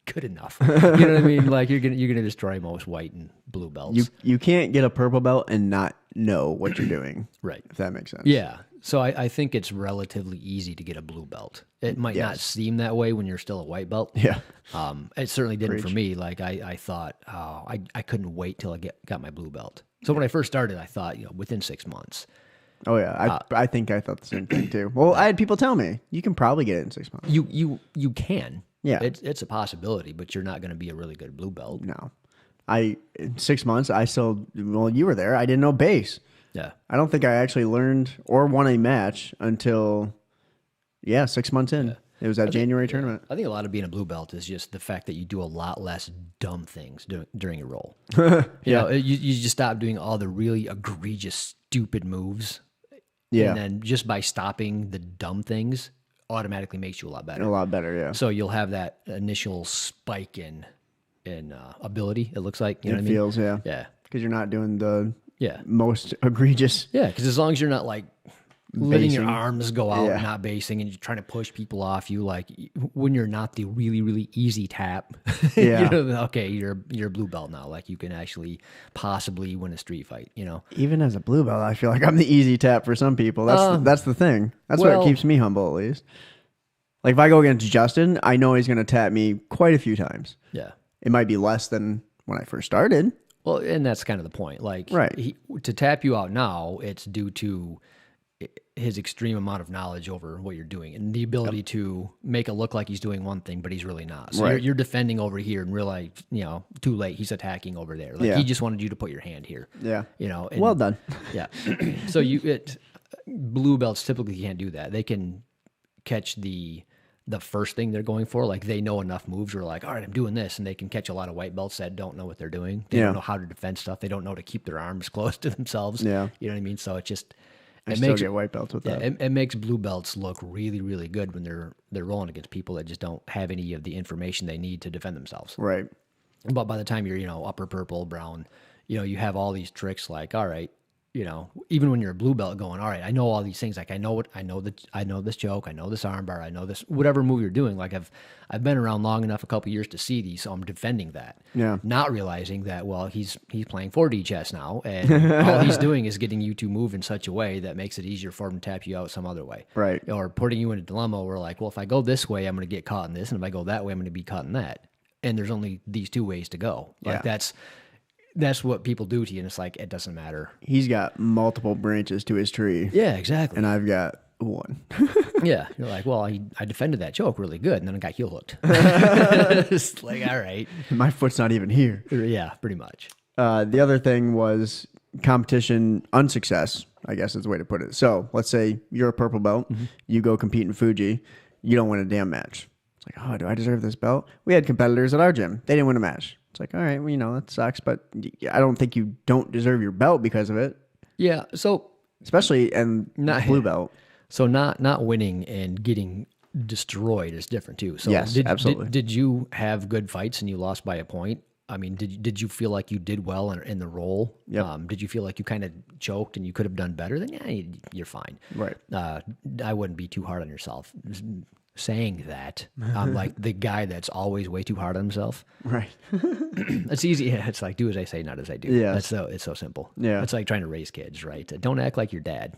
good enough, you know what I mean? Like you're gonna destroy most white and blue belts. You can't get a purple belt and not know what you're doing, right? If that makes sense. Yeah. So I think it's relatively easy to get a blue belt. It might not seem that way when you're still a white belt. Yeah. It certainly didn't for me. Like I thought, I couldn't wait till I got my blue belt. So when I first started, I thought, within 6 months. Oh yeah, I think I thought the same thing too. Well, I had people tell me you can probably get it in 6 months. You can. Yeah, it's a possibility, but you're not going to be a really good blue belt. No, in 6 months I still. Well, you were there. I didn't know base. Yeah, I don't think I actually learned or won a match until 6 months in. Yeah. It was that January tournament. I think a lot of being a blue belt is just the fact that you do a lot less dumb things during your roll. You just stop doing all the really egregious, stupid moves. Yeah. And then just by stopping the dumb things automatically makes you a lot better. A lot better, yeah. So you'll have that initial spike in ability, it looks like. You know what I mean? It feels, yeah. Yeah. Because you're not doing the most egregious. Yeah, because as long as you're not like letting your arms go out, not basing, and you're trying to push people off you, like when you're not the really, really easy tap, okay, you're a blue belt now. Like you can actually possibly win a street fight, Even as a blue belt, I feel like I'm the easy tap for some people. That's the thing. That's what keeps me humble, at least. Like if I go against Justin, I know he's going to tap me quite a few times. Yeah. It might be less than when I first started. Well, and that's kind of the point. Like to tap you out now, it's due to his extreme amount of knowledge over what you're doing and the ability to make it look like he's doing one thing, but he's really not. So you're defending over here and realize, too late, he's attacking over there. Like he just wanted you to put your hand here. Yeah. And, well done. Yeah. So blue belts typically can't do that. They can catch the first thing they're going for. Like they know enough moves where like, all right, I'm doing this. And they can catch a lot of white belts that don't know what they're doing. They don't know how to defend stuff. They don't know to keep their arms close to themselves. Yeah. You know what I mean? So I still get white belts with that. It makes blue belts look really, really good when they're rolling against people that just don't have any of the information they need to defend themselves. Right. But by the time you're, upper purple, brown, you have all these tricks like, all right, even when you're a blue belt going, all right, I know all these things. Like I know this choke, I know this armbar, I know this, whatever move you're doing. Like I've been around long enough, a couple years to see these, so I'm defending that. Yeah. Not realizing that, well, he's playing 4D chess now, and all he's doing is getting you to move in such a way that makes it easier for him to tap you out some other way. Right. Or putting you in a dilemma where like, well, if I go this way, I'm going to get caught in this, and if I go that way, I'm going to be caught in that. And there's only these two ways to go. Like that's what people do to you, and it's like, it doesn't matter. He's got multiple branches to his tree. Yeah, exactly. And I've got one. Yeah. You're like, well, I defended that choke really good, and then I got heel hooked. It's like, all right. My foot's not even here. Yeah, pretty much. The other thing was competition unsuccess, I guess is the way to put it. So let's say you're a purple belt. Mm-hmm. You go compete in Fuji. You don't win a damn match. It's like, oh, do I deserve this belt? We had competitors at our gym. They didn't win a match. It's like, all right, well, that sucks, but I don't think you don't deserve your belt because of it. Yeah, so especially and not blue belt. So not winning and getting destroyed is different too. So yes, absolutely. Did you have good fights and you lost by a point? I mean, did you feel like you did well in the role? Yep. Did you feel like you kind of choked and you could have done better? Then you're fine. Right. I wouldn't be too hard on yourself. Saying that, I'm like the guy that's always way too hard on himself. Right. It's easy. It's like, do as I say, not as I do. Yeah. It's so simple. Yeah. It's like trying to raise kids, right? Don't act like your dad.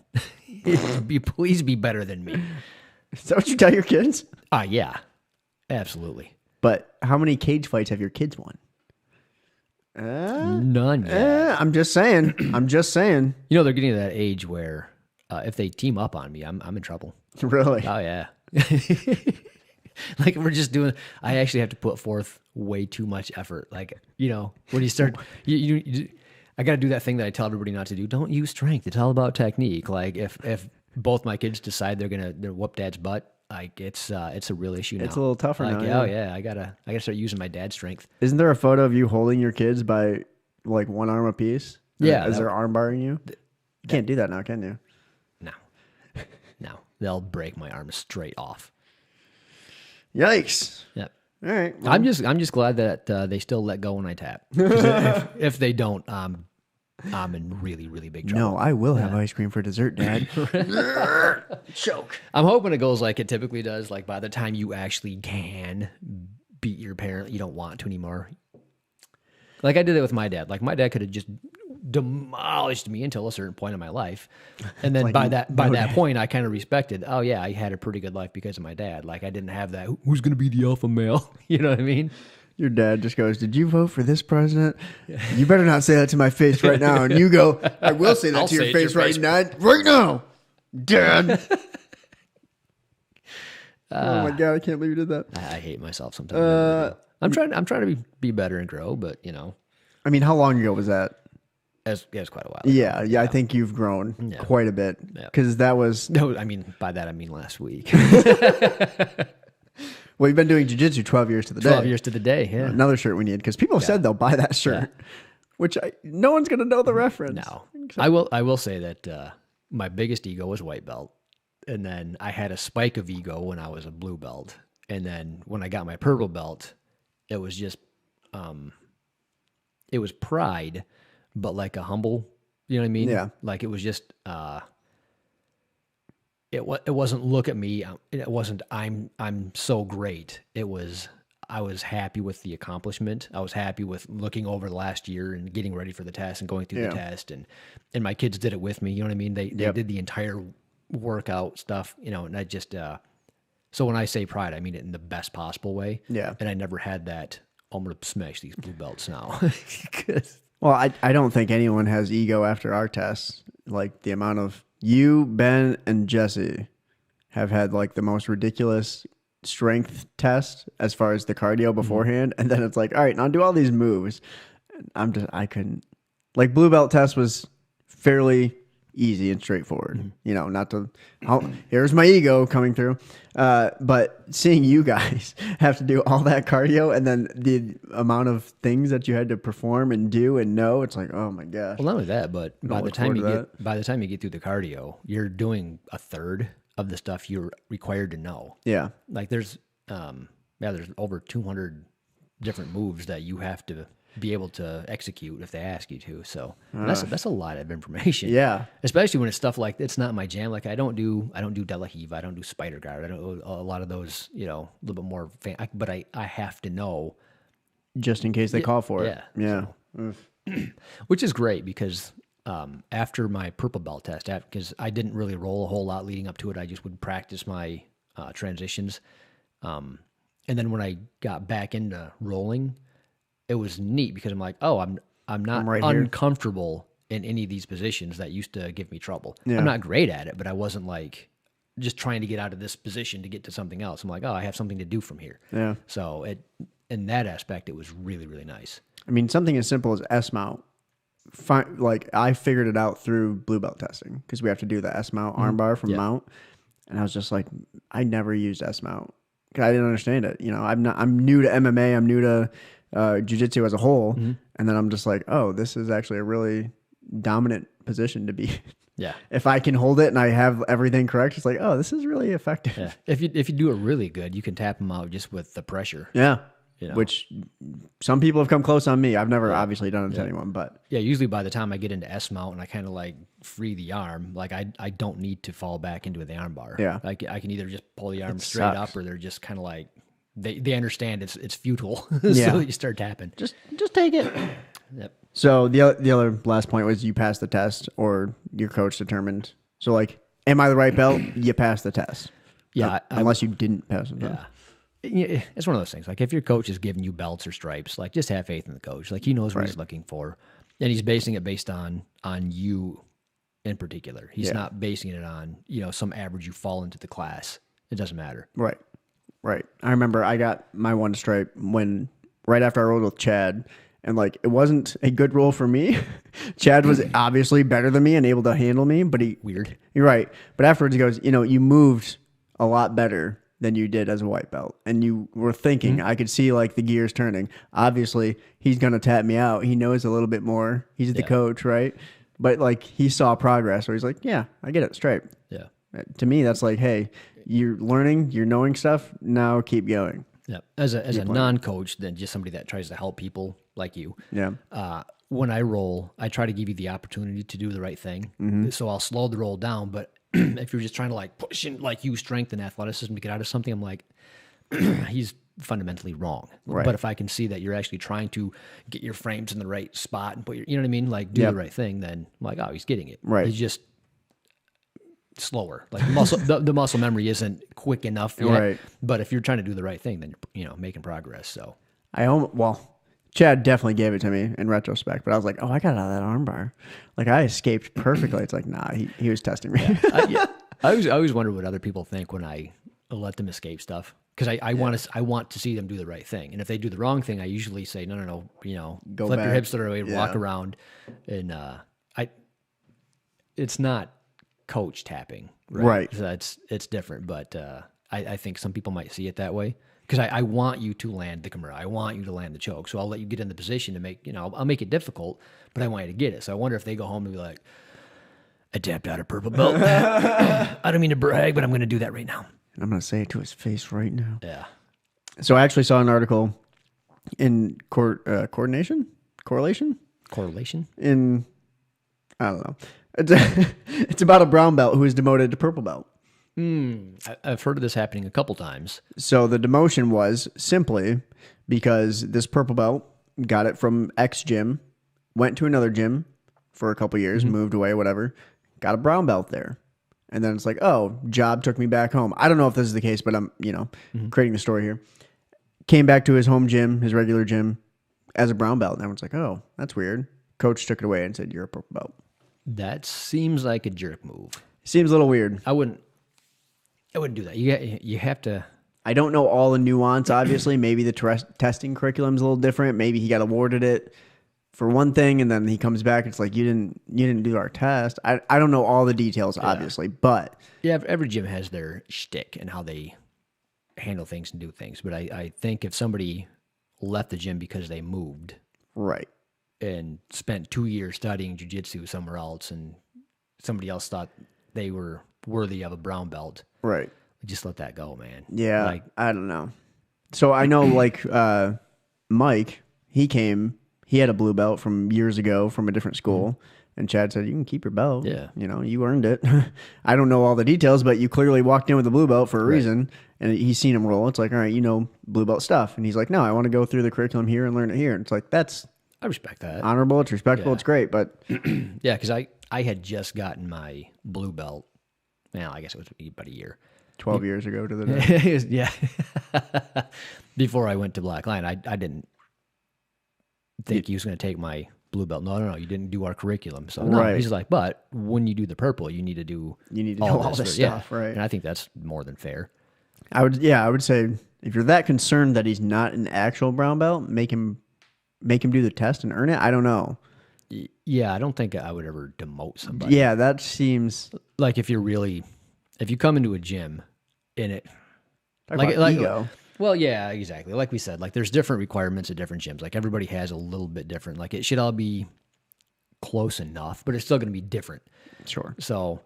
Please be better than me. Is that what you tell your kids? Yeah. Absolutely. But how many cage fights have your kids won? None yet. I'm just saying. They're getting to that age where if they team up on me, I'm in trouble. Really? Oh yeah. Like we're just doing. I actually have to put forth way too much effort. Like when you start, I got to do that thing that I tell everybody not to do. Don't use strength. It's all about technique. Like if both my kids decide they're whoop dad's butt, like it's a real issue now. It's a little tougher like, now. Oh yeah, I gotta start using my dad's strength. Isn't there a photo of you holding your kids by like one arm apiece? Yeah, as they're arm barring you. You can't do that now, can you? No, they'll break my arm straight off. Yikes! Yep. All right. Well, I'm just glad that they still let go when I tap. 'Cause if they don't, I'm in really, really big trouble. no, I will have ice cream for dessert, Dad. Choke. I'm hoping it goes like it typically does. Like by the time you actually can beat your parent, you don't want to anymore. Like I did it with my dad. Like my dad could have just demolished me until a certain point in my life, and then by that point, I kind of respected. Oh yeah, I had a pretty good life because of my dad. Like I didn't have that. Who's going to be the alpha male? You know what I mean? Your dad just goes, "Did you vote for this president? You better not say that to my face right now." And you go, "I will say that I'll to your say it face to your right face. now, right now, Dad." Oh my God, I can't believe you did that. I hate myself sometimes. I'm trying to be better and grow, but I mean, how long ago was that? it was quite a while ago. Yeah, I think you've grown quite a bit Yeah. because that was. No, I mean by that I mean last week. Well, you've been doing jiu-jitsu 12 years to the day. 12 years to the day. Yeah. Another shirt we need because people said they'll buy that shirt, which no one's gonna know the reference. No, I will say that my biggest ego was white belt, and then I had a spike of ego when I was a blue belt, and then when I got my purple belt, it was just it was pride, but like a humble. You know what I mean? Yeah. Like it was just it wasn't look at me. It wasn't I'm so great. It was I was happy with the accomplishment. I was happy with looking over the last year and getting ready for the test and going through the test, and my kids did it with me. You know what I mean? They did the entire workout stuff. And I just so when I say pride, I mean it in the best possible way. Yeah. And I never had that. I'm gonna smash these blue belts now. Well, I don't think anyone has ego after our tests. Like the amount of you, Ben, and Jesse have had like the most ridiculous strength test as far as the cardio beforehand. And then it's like, all right, now do all these moves. I couldn't. Like blue belt test was fairly easy and straightforward. Not to, here's my ego coming through. But seeing you guys have to do all that cardio and then the amount of things that you had to perform and do and know, it's like, oh my gosh. Well, not only that, but by the look time forward to you get through the cardio, you're doing a third of the stuff you're required to know. Yeah. Like there's over 200 different moves that you have to be able to execute if they ask you to. So that's a lot of information. Yeah. Especially when it's stuff like it's not my jam. Like I don't do De La Heave. I don't do Spider Guard. I don't do a lot of those. A little bit more. But I have to know Just in case they call for it. Yeah. Yeah. Which is great because after my purple belt test, because I didn't really roll a whole lot leading up to it, I just would practice my transitions. And then when I got back into rolling, it was neat because I'm like, oh, I'm not right here. uncomfortable in any of these positions that used to give me trouble. Yeah. I'm not great at it, but I wasn't like just trying to get out of this position to get to something else. I'm like, oh, I have something to do from here. Yeah. So in that aspect, it was really, really nice. I mean, something as simple as S mount. Like I figured it out through blue belt testing because we have to do the S mount armbar from mount, and I was just like, I never used S mount because I didn't understand it. I'm new to MMA. I'm new to jiu-jitsu as a whole, and then I'm just like, oh, this is actually a really dominant position to be. Yeah. If I can hold it and I have everything correct, it's like, oh, this is really effective. Yeah. If you do it really good, you can tap them out just with the pressure. Yeah. You know? Which some people have come close on me. I've never obviously done it to anyone, but Yeah, usually by the time I get into S mount and I kind of like free the arm, like I don't need to fall back into the arm bar. Yeah. Like I can either just pull the arm straight up, or they're just kind of like they understand it's futile, so you start tapping. just take it. Yep. So the other last point was you passed the test, or your coach determined. So like, am I the right belt? You passed the test. Yeah, unless you didn't pass the test. Yeah. It's one of those things. Like if your coach is giving you belts or stripes, like just have faith in the coach. Like he knows what he's looking for, and he's basing it based on you in particular. He's not basing it on, some average you fall into the class. It doesn't matter. Right. Right. I remember I got my one stripe right after I rolled with Chad, and like it wasn't a good roll for me. Chad was obviously better than me and able to handle me, but Weird. You're right. But afterwards he goes, you moved a lot better than you did as a white belt. And you were thinking, I could see like the gears turning. Obviously, he's going to tap me out. He knows a little bit more. He's the coach, right? But like he saw progress, so he's like, yeah, I get it, stripe. Yeah. To me, that's like, hey, you're learning, you're knowing stuff. Now keep going. Yeah. As a non-coach, then just somebody that tries to help people like you. Yeah. When I roll, I try to give you the opportunity to do the right thing. So I'll slow the roll down, but if you're just trying to like push in, like use strength and athleticism to get out of something, I'm like, he's fundamentally wrong. Right. But if I can see that you're actually trying to get your frames in the right spot and put your, you know what I mean? Like do the right thing, then I'm like, oh, he's getting it. Right. He's just slower. Like the muscle memory isn't quick enough yet. Right. But if you're trying to do the right thing, then you're making progress. So Chad definitely gave it to me in retrospect, but I was like, oh, I got out of that armbar. Like I escaped perfectly. It's like, nah, he was testing me. I always wonder what other people think when I let them escape stuff. Because I want to see them do the right thing. And if they do the wrong thing, I usually say, no, Go flip back. your hips the other way, walk around. And it's not coach tapping. Right. So it's different. But I think some people might see it that way. Because I want you to land the Kimura. I want you to land the choke. So I'll let you get in the position to make, I'll make it difficult, but I want you to get it. So I wonder if they go home and be like, I tapped out a purple belt. I don't mean to brag, but I'm going to do that right now. And I'm going to say it to his face right now. Yeah. So I actually saw an article in correlation in, I don't know. It's about a brown belt who is demoted to purple belt. I've heard of this happening a couple times. So the demotion was simply because this purple belt got it from X gym, went to another gym for a couple years, moved away, whatever, got a brown belt there. And then it's like, oh, job took me back home. I don't know if this is the case, but I'm, creating the story here. Came back to his home gym, his regular gym, as a brown belt. And everyone's like, oh, that's weird. Coach took it away and said, you're a purple belt. That seems like a jerk move. Seems a little weird. I wouldn't do that. You have to. I don't know all the nuance, obviously. Maybe the testing curriculum's a little different. Maybe he got awarded it for one thing, and then he comes back. It's like, you didn't do our test. I don't know all the details, obviously, but yeah, every gym has their shtick and how they handle things and do things. But I think if somebody left the gym because they moved, right, and spent 2 years studying jiu-jitsu somewhere else, and somebody else thought they were worthy of a brown belt, right, just let that go, man. Yeah, I don't know. So I know, like Mike, he had a blue belt from years ago from a different school, and Chad said, you can keep your belt. Yeah. You earned it. I don't know all the details, but you clearly walked in with a blue belt for a reason, and he's seen him roll. It's like, all right, blue belt stuff. And he's like, no, I want to go through the curriculum here and learn it here. And it's like, I respect that. Honorable, it's respectable, It's great, but... yeah, because I had just gotten my blue belt, well, I guess it was about a year. 12 years ago to the day. Yeah. Before I went to Black Lion, I didn't think he was going to take my blue belt. No, you didn't do our curriculum. So no, he's like, but when you do the purple, you need to do all this stuff, right? And I think that's more than fair. I would say if you're that concerned that he's not an actual brown belt, make him do the test and earn it. I don't know. Yeah, I don't think I would ever demote somebody. Yeah, that seems like if you come into a gym and it like ego. Well, yeah, exactly. Like we said, like there's different requirements at different gyms. Like everybody has a little bit different. Like it should all be close enough, but it's still going to be different. Sure. So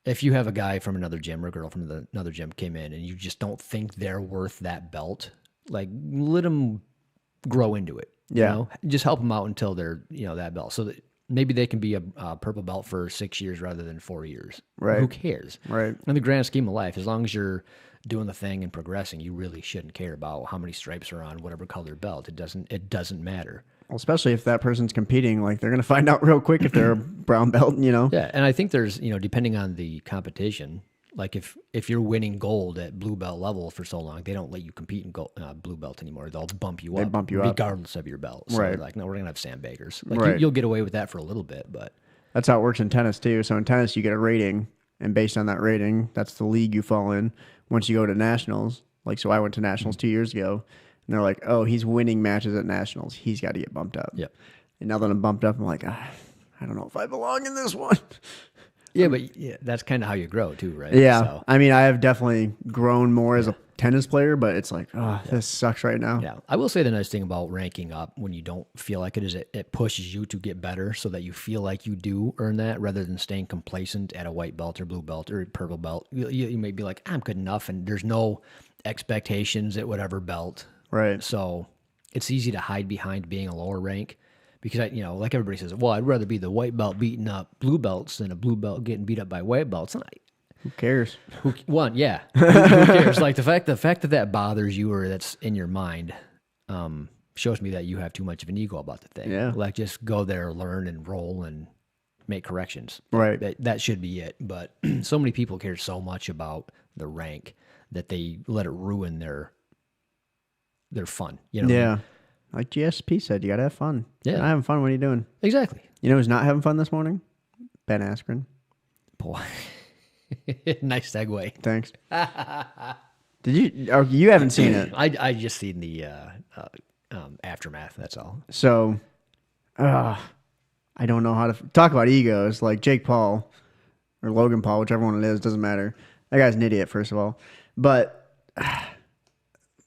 if you have a guy from another gym or a girl from another gym came in and you just don't think they're worth that belt, like let them grow into it. Yeah. Just help them out until they're, that belt. So that maybe they can be a purple belt for 6 years rather than 4 years. Right. Who cares? Right. In the grand scheme of life, as long as you're doing the thing and progressing, you really shouldn't care about how many stripes are on whatever color belt. It doesn't matter. Well, especially if that person's competing, like they're going to find out real quick if they're a brown belt, Yeah, and I think there's, depending on the competition, like if you're winning gold at blue belt level for so long, they don't let you compete in blue belt anymore. They'll bump you up. They bump you up regardless of your belt. So right. they're like, no, we're gonna have sandbaggers. Like right. You'll get away with that for a little bit, but That's how it works in tennis too. So in tennis, you get a rating, and based on that rating, that's the league you fall in. Once you go to nationals, like so, I went to nationals 2 years ago, and they're like, "Oh, he's winning matches at nationals. He's got to get bumped up." Yep. And now that I'm bumped up, I'm like, I don't know if I belong in this one. Yeah, but that's kind of how you grow too, right? Yeah, So, I mean, I have definitely grown more as a tennis player, but it's like, this sucks right now. yeah. I will say the nice thing about ranking up when you don't feel like it is it pushes you to get better so that you feel like you do earn that rather than staying complacent at a white belt or blue belt or purple belt. You may be like, I'm good enough, and there's no expectations at whatever belt. Right. So it's easy to hide behind being a lower rank because, like everybody says, well, I'd rather be the white belt beating up blue belts than a blue belt getting beat up by white belts. And Who cares? who cares? Like the fact that bothers you or that's in your mind shows me that you have too much of an ego about the thing. Yeah. Like just go there, learn and roll and make corrections. Right. That should be it. But so many people care so much about the rank that they let it ruin their fun. You know? Yeah. Like GSP said, you got to have fun. Yeah. You're not having fun. What are you doing? Exactly. You know who's not having fun this morning? Ben Askren. Boy. Nice segue. Thanks. Did you? Oh, you haven't seen it. I just seen the aftermath. That's all. So, I don't know how to talk about egos. Like Jake Paul or Logan Paul, whichever one it is, doesn't matter. That guy's an idiot, first of all. But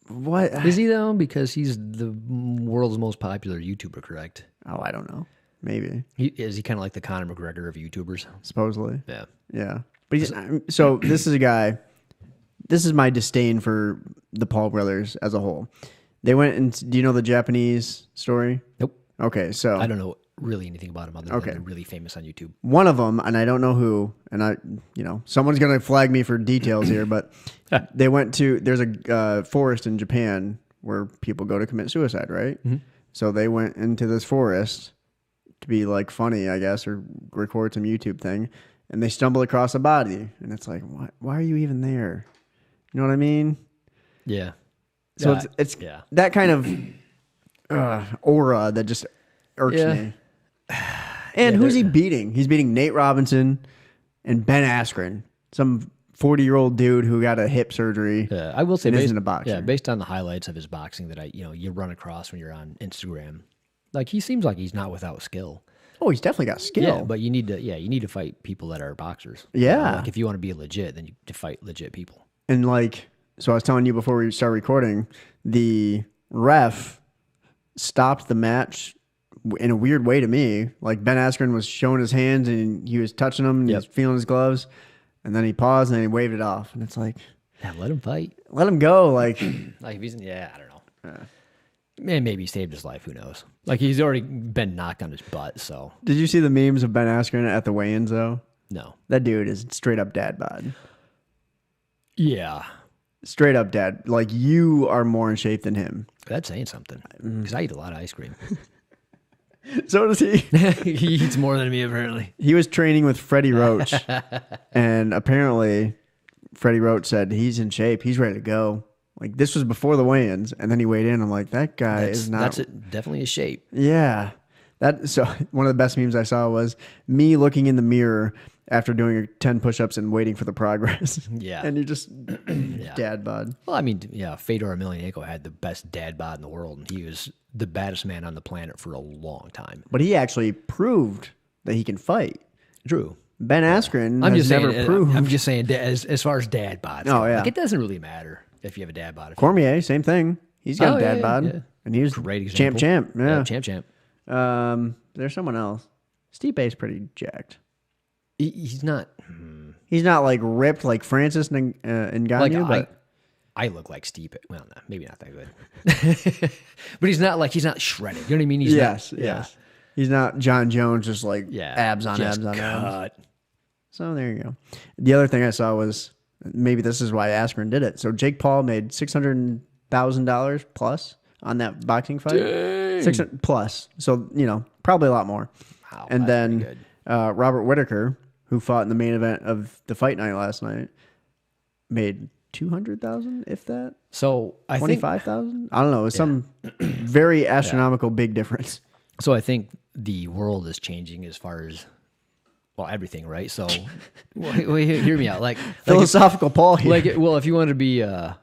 what Is he though? Because he's the world's most popular YouTuber, correct? Oh, I don't know. Maybe. Is he kind of like the Conor McGregor of YouTubers? Supposedly. Yeah. Yeah. But so this is a guy. This is my disdain for the Paul brothers as a whole. They went and do you know the Japanese story? Nope. Okay, so I don't know really anything about him other than they're really famous on YouTube. one of them, and I don't know who, and someone's gonna flag me for details here, but they went to there's a forest in Japan where people go to commit suicide, right? Mm-hmm. So they went into this forest to be like funny, I guess, or record some YouTube thing, and they stumble across a body, and it's like, why are you even there? You know what I mean? Yeah. So it's that kind of aura that just irks me. And who's he beating? He's beating Nate Robinson and Ben Askren, some 40-year-old dude who got a hip surgery. Yeah, I will say, isn't a boxer. Yeah, based on the highlights of his boxing that you run across when you're on Instagram, like he seems like he's not without skill. Oh, he's definitely got skill. Yeah, but you need to fight people that are boxers. Yeah, like if you want to be legit, then you have to fight legit people. And so I was telling you before we start recording, the ref stopped the match in a weird way to me. Like Ben Askren was showing his hands and he was touching them and he was feeling his gloves. And then he paused and then he waved it off. And it's like, yeah, let him fight. Let him go. Like if he's, I don't know. Man, maybe he saved his life. Who knows? Like he's already been knocked on his butt. So did you see the memes of Ben Askren at the weigh-ins though? No. That dude is straight up dad bod. Yeah. Straight up dad. Like you are more in shape than him. That's saying something. Because I eat a lot of ice cream. So does he. He eats more than me, apparently. He was training with Freddie Roach. And apparently, Freddie Roach said he's in shape. He's ready to go. Like, this was before the weigh-ins. And then he weighed in. I'm like, that guy is not. That's definitely a shape. Yeah. So one of the best memes I saw was me looking in the mirror after doing 10 push-ups and waiting for the progress. Yeah. And you just dad bod. Well, I mean, Fedor Emelianenko had the best dad bod in the world, and he was the baddest man on the planet for a long time. But he actually proved that he can fight. True. Ben Askren has never proved. I'm just saying, as far as dad bods, like, it doesn't really matter if you have a dad bod. Cormier, same thing. He's got a dad bod. Yeah. And he was great example. champ. Yeah. Champ. There's someone else. Stipe's pretty jacked. He's not. He's not like ripped like Francis Ngannou, but I look like Stipe. Well, no, maybe not that good. But he's not shredded. You know what I mean? He's yes. He's not John Jones, just like abs on abs. So there you go. The other thing I saw was maybe this is why Askren did it. So Jake Paul made $600,000 plus on that boxing fight. $600 plus. So probably a lot more. Wow, and then Robert Whittaker, who fought in the main event of the fight night last night, made $200,000, if that. So I think 25,000. I don't know. It's some very astronomical big difference. So I think the world is changing as far as well, everything, right? So, well, hear me out. Philosophical Paul here. If you want to be a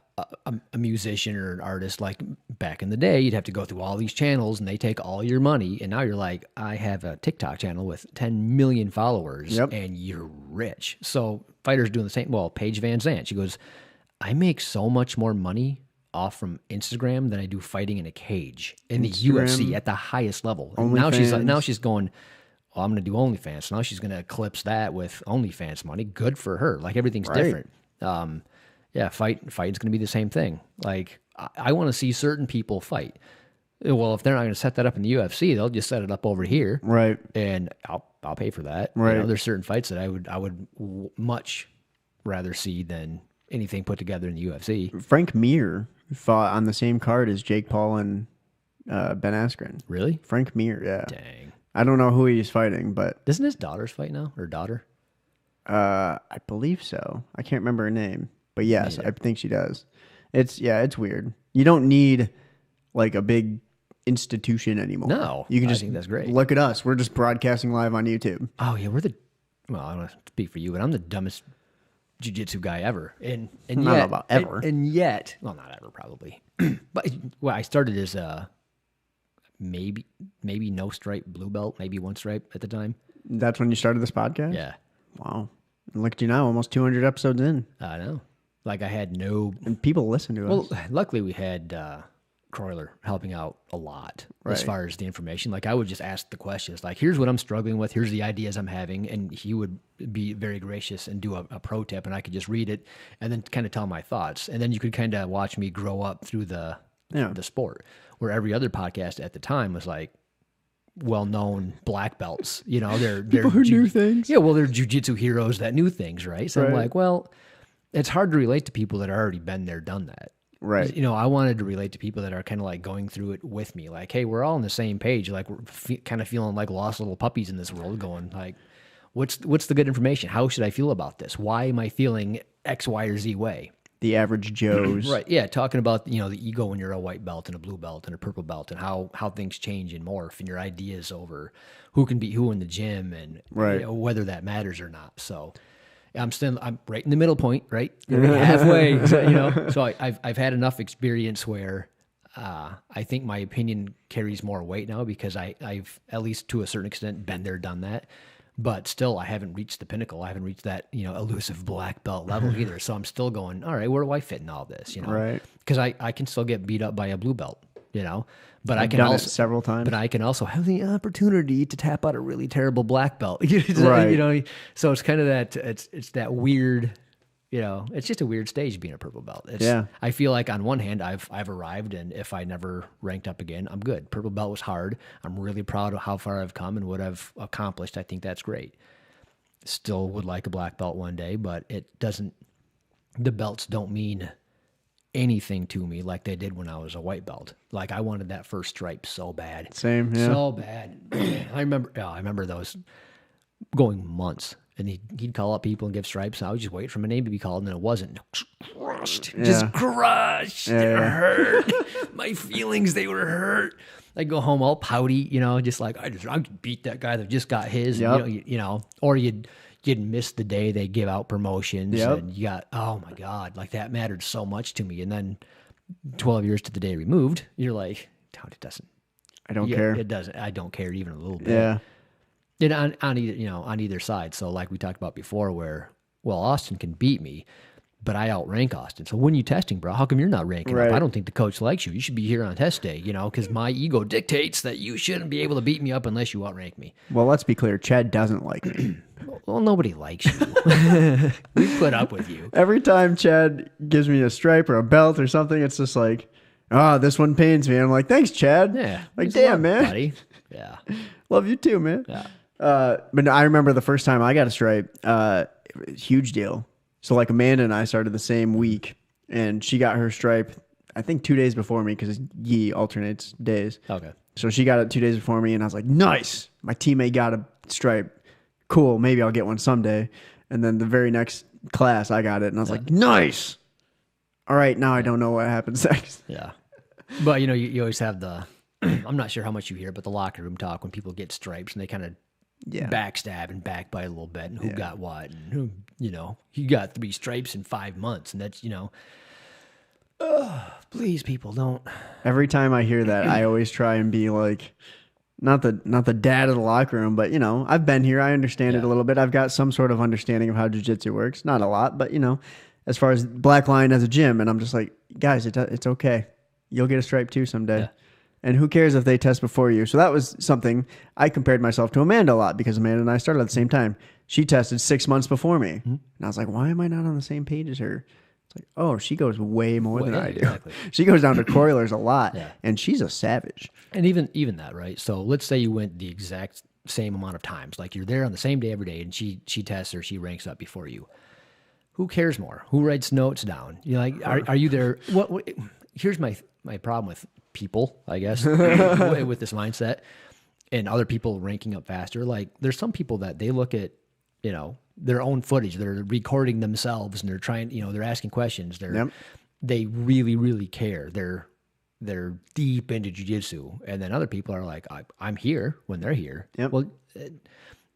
musician or an artist, like back in the day, you'd have to go through all these channels and they take all your money. And now you're like, I have a TikTok channel with 10 million followers and you're rich. So fighters doing the same. Well, Paige Van Zandt, she goes, I make so much more money off from Instagram than I do fighting in a cage in the UFC at the highest level. And now she's going, oh, I'm going to do OnlyFans. So now she's going to eclipse that with OnlyFans money. Good for her. Like everything's different. Fighting's going to be the same thing. Like I want to see certain people fight. Well, if they're not going to set that up in the UFC, they'll just set it up over here, right? And I'll pay for that. Right. You know, there's certain fights that I would much rather see than anything put together in the UFC. Frank Mir fought on the same card as Jake Paul and Ben Askren. Really? Frank Mir, yeah. Dang. I don't know who he's fighting, but doesn't his daughters fight now or daughter? I believe so. I can't remember her name. But yes, I think she does. It's weird. You don't need like a big institution anymore. No, you can just think that's great. Look at us. We're just broadcasting live on YouTube. Oh yeah, I don't want to speak for you, but I'm the dumbest jiu-jitsu guy ever. And not yet, about ever. And yet, well, not ever probably. But I started as maybe no stripe blue belt, maybe one stripe at the time. That's when you started this podcast? Yeah. Wow. And look at you now, almost 200 episodes in. I know. Like I had no... And people listen to us. Well, luckily we had Croyler helping out a lot as far as the information. Like I would just ask the questions. Like, here's what I'm struggling with. Here's the ideas I'm having. And he would be very gracious and do a pro tip. And I could just read it and then kind of tell my thoughts. And then you could kind of watch me grow up through the sport. Where every other podcast at the time was like, well-known black belts, you know, they're people who knew things. Yeah, well, they're jiu-jitsu heroes that knew things, right? So I'm like, well, it's hard to relate to people that have already been there, done that. Right. You know, I wanted to relate to people that are kind of like going through it with me. Like, hey, we're all on the same page. Like, we're kind of feeling like lost little puppies in this world going like, what's the good information? How should I feel about this? Why am I feeling X, Y, or Z way? The average Joes. Right. Yeah. Talking about, you know, the ego when you're a white belt and a blue belt and a purple belt and how things change and morph and your ideas over who can beat who in the gym and you know, whether that matters or not. So I'm right in the middle point, right? Halfway. So, you know, so I've had enough experience where I think my opinion carries more weight now because I've at least to a certain extent been there, done that. But still, I haven't reached the pinnacle. I haven't reached that, you know, elusive black belt level either. So I'm still going, all right, where do I fit in all this? You know, right? Because I can still get beat up by a blue belt, you know, but I've I can done also it several times. But I can also have the opportunity to tap out a really terrible black belt, you Right. know. So it's kind of that it's that weird. You know, it's just a weird stage being a purple belt. I feel like on one hand, I've arrived, and if I never ranked up again, I'm good. Purple belt was hard. I'm really proud of how far I've come and what I've accomplished. I think that's great. Still would like a black belt one day, but it doesn't. The belts don't mean anything to me like they did when I was a white belt. Like I wanted that first stripe so bad. Same, yeah. So bad. I remember those going months. And he'd call up people and give stripes. And I would just wait for my name to be called, and then it wasn't. Crushed. Just crushed. It hurt. My feelings, they were hurt. I'd go home all pouty, you know, just like, I beat that guy that just got his. Yep. And, you know, or you'd miss the day they give out promotions. And you got, oh my God, like that mattered so much to me. And then 12 years to the day removed, you're like, it doesn't. I don't care. It doesn't. I don't care even a little bit. Yeah. And on either, you know, on either side. So like we talked about before where, well, Austin can beat me, but I outrank Austin. So when you testing, bro, how come you're not ranking up? I don't think the coach likes you. You should be here on test day, you know, because my ego dictates that you shouldn't be able to beat me up unless you outrank me. Well, let's be clear. Chad doesn't like me. Well, nobody likes you. We put up with you. Every time Chad gives me a stripe or a belt or something, it's just like, this one pains me. And I'm like, thanks, Chad. Yeah. Like, damn, man. Buddy. Yeah. Love you too, man. Yeah. But I remember the first time I got a stripe, huge deal. So like Amanda and I started the same week, and she got her stripe, I think 2 days before me because Yi alternates days. Okay. So she got it 2 days before me, and I was like, nice. My teammate got a stripe. Cool. Maybe I'll get one someday. And then the very next class, I got it, and I was like, nice. All right. Now I don't know what happens next. Yeah. But, you know, you always have the, I'm not sure how much you hear, but the locker room talk when people get stripes and they kind of backstab and backbite a little bit and who got what and who, he got 3 stripes in 5 months. And that's, please people don't. Every time I hear that, I always try and be like, not the dad of the locker room, but I've been here. I understand it a little bit. I've got some sort of understanding of how jiu-jitsu works. Not a lot, but as far as Black Lion as a gym, and I'm just like, guys, it's okay. You'll get a stripe too someday. Yeah. And who cares if they test before you? So that was something I compared myself to Amanda a lot because Amanda and I started at the same time. She tested 6 months before me. Mm-hmm. And I was like, why am I not on the same page as her? It's like, oh, she goes way more than I do. Exactly. She goes down to coilers a lot, and she's a savage. And even that, right? So let's say you went the exact same amount of times. Like you're there on the same day every day, and she tests or she ranks up before you. Who cares more? Who writes notes down? Are you there? What here's my problem with people, I guess, with this mindset and other people ranking up faster. Like there's some people that they look at, their own footage. They're recording themselves and they're trying, they're asking questions. They really, really care. They're deep into jiu-jitsu. And then other people are like, I'm here when they're here. Yep. Well,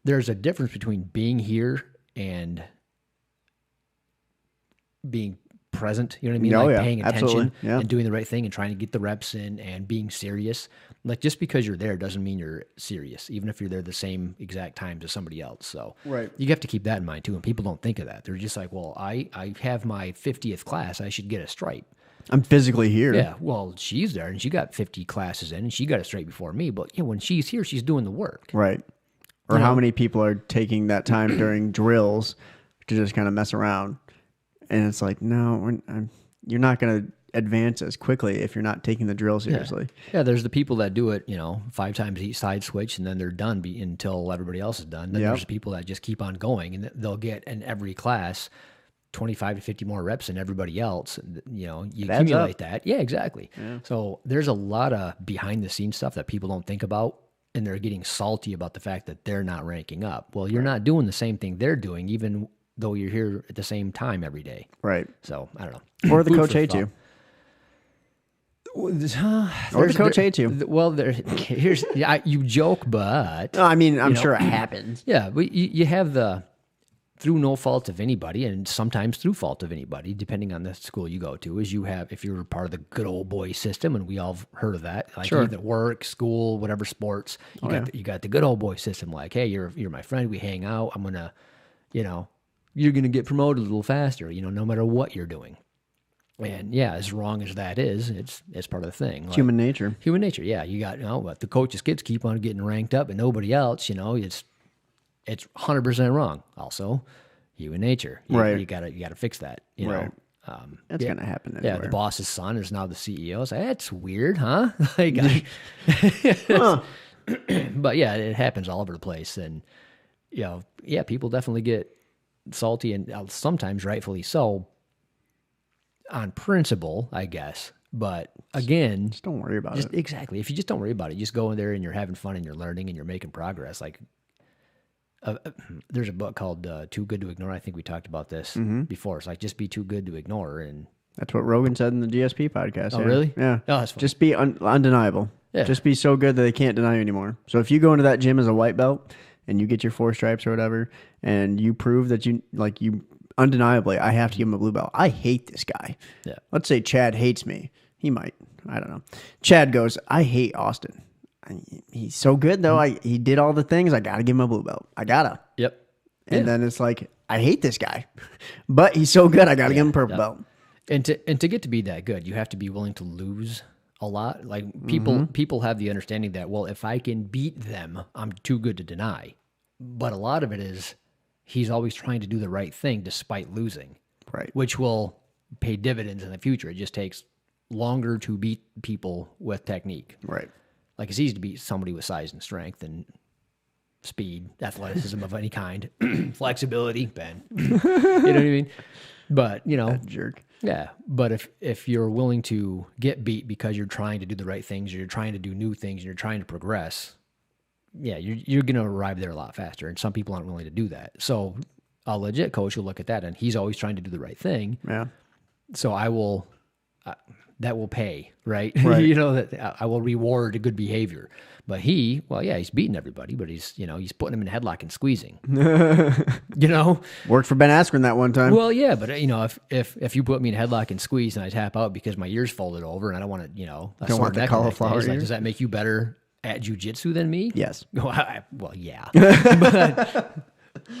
there's a difference between being here and being present, you know what I mean? Like paying attention and doing the right thing and trying to get the reps in and being serious. Like just because you're there doesn't mean you're serious, even if you're there the same exact times as somebody else. So you have to keep that in mind too. And people don't think of that. They're just like, well, I have my 50th class. I should get a stripe. I'm physically here. Yeah. Well, she's there and she got 50 classes in and she got a stripe before me. But when she's here, she's doing the work. Right. Or how many people are taking that time during drills to just kind of mess around. And it's like, no, you're not going to advance as quickly if you're not taking the drill seriously. Yeah, there's the people that do it, 5 times each side switch, and then they're done until everybody else is done. Then there's the people that just keep on going, and they'll get in every class 25 to 50 more reps than everybody else. You accumulate that. Yeah, exactly. Yeah. So there's a lot of behind-the-scenes stuff that people don't think about, and they're getting salty about the fact that they're not ranking up. Well, you're not doing the same thing they're doing, even though you're here at the same time every day. Right. So, I don't know. Or the coach hates you. Or the coach hates you. Well, here's you joke, but... No, I mean, I'm sure it happens. Yeah, but you have through no fault of anybody, and sometimes through fault of anybody, depending on the school you go to, is if you're part of the good old boy system, and we all have heard of that, like either work, school, whatever sports, you got the good old boy system, like, hey, you're my friend, we hang out, I'm going to, you're going to get promoted a little faster, no matter what you're doing. And as wrong as that is, it's part of the thing. It's human nature. Human nature, yeah. You got, but the coaches' kids keep on getting ranked up and nobody else, it's 100% wrong. Also, human nature. You gotta fix that, know. That's going to happen anywhere. Yeah, the boss's son is now the CEO. It's like, that's weird, huh? But yeah, it happens all over the place. And, people definitely get salty and sometimes rightfully so on principle, I guess. But again, just don't worry about it. Exactly. If you just don't worry about it, you just go in there and you're having fun and you're learning and you're making progress. Like there's a book called Too Good to Ignore. I think we talked about this before. It's like, just be too good to ignore. And that's what Rogan said in the GSP podcast. Oh, really? Yeah. Oh, that's funny. Just be undeniable. Yeah. Just be so good that they can't deny you anymore. So if you go into that gym as a white belt and you get your 4 stripes or whatever, and you prove that you undeniably, I have to give him a blue belt. I hate this guy. Yeah. Let's say Chad hates me. He might. I don't know. Chad goes, I hate Austin. He's so good, though. He did all the things. I got to give him a blue belt. I got to. Yep. And then it's like, I hate this guy. But he's so good, I got to give him a purple belt. And to get to be that good, you have to be willing to lose a lot. Like people have the understanding that, well, if I can beat them, I'm too good to deny. But a lot of it is he's always trying to do the right thing despite losing. Right. Which will pay dividends in the future. It just takes longer to beat people with technique. Right. Like, it's easy to beat somebody with size and strength and speed, athleticism of any kind, flexibility, Ben. You know what I mean? But, that jerk. Yeah. But if you're willing to get beat because you're trying to do the right things, or you're trying to do new things, and you're trying to progress, you're going to arrive there a lot faster. And some people aren't willing to do that. So a legit coach will look at that, and he's always trying to do the right thing. Yeah. So that will pay, right? Right. You know, that I will reward good behavior. But he's beating everybody, but he's putting them in a headlock and squeezing. You know? Worked for Ben Askren that one time. Well, yeah, but if you put me in a headlock and squeeze and I tap out because my ear's folded over and I don't want to, a Don't sore want the neck cauliflower like, ear? does that make you better at jujitsu than me? Yes. Well, yeah. But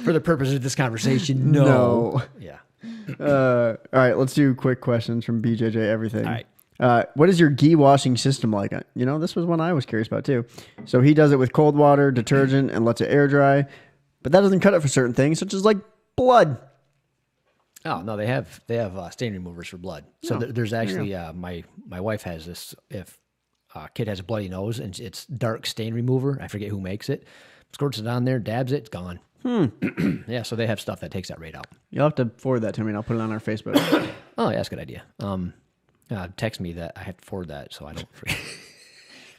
for the purpose of this conversation, no. Yeah. All right, let's do quick questions from BJJ Everything. All right. What is your gi washing system like? This was one I was curious about too. So he does it with cold water, detergent, and lets it air dry. But that doesn't cut it for certain things, such as like blood. Oh no, they have stain removers for blood. So there's actually my wife has this. If a kid has a bloody nose and it's dark stain remover, I forget who makes it. Squirts it on there, dabs it, it's gone. Yeah, so they have stuff that takes that right out. You'll have to forward that to me, and I'll put it on our Facebook. Oh, yeah, that's a good idea. Text me that I have to forward that so I don't forget.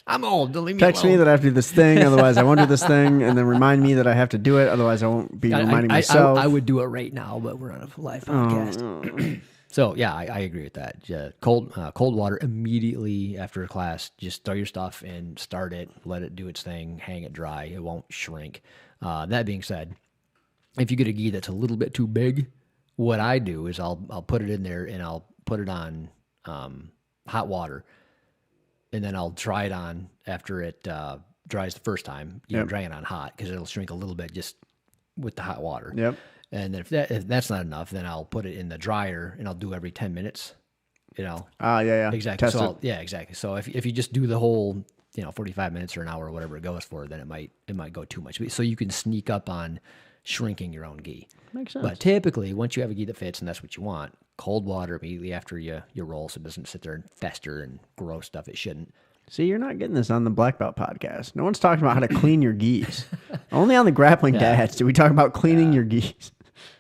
I'm old. Don't leave me Text alone. me that I have to do this thing, otherwise I won't do this thing, and then remind me that I have to do it, otherwise I won't be reminding myself. I would do it right now, but we're on a live podcast. So yeah, I agree with that. Cold water immediately after a class. Just throw your stuff and start it. Let it do its thing. Hang it dry. It won't shrink. That being said, if you get a gi that's a little bit too big, what I do is I'll put it in there and I'll put it on hot water, and then I'll dry it on after it dries the first time. Dry it on hot because it'll shrink a little bit just with the hot water. Yep. And then if that's not enough, then I'll put it in the dryer and I'll do every 10 minutes. Yeah. Exactly. Test it. Exactly. So if you just do the whole 45 minutes or an hour or whatever it goes for, then it might go too much. So you can sneak up on shrinking your own gi. Makes sense. But typically, once you have a gi that fits and that's what you want, cold water immediately after you roll so it doesn't sit there and fester and grow stuff it shouldn't. See, you're not getting this on the Black Belt podcast. No one's talking about how to clean your gis. Only on the Grappling Dads do we talk about cleaning your gis.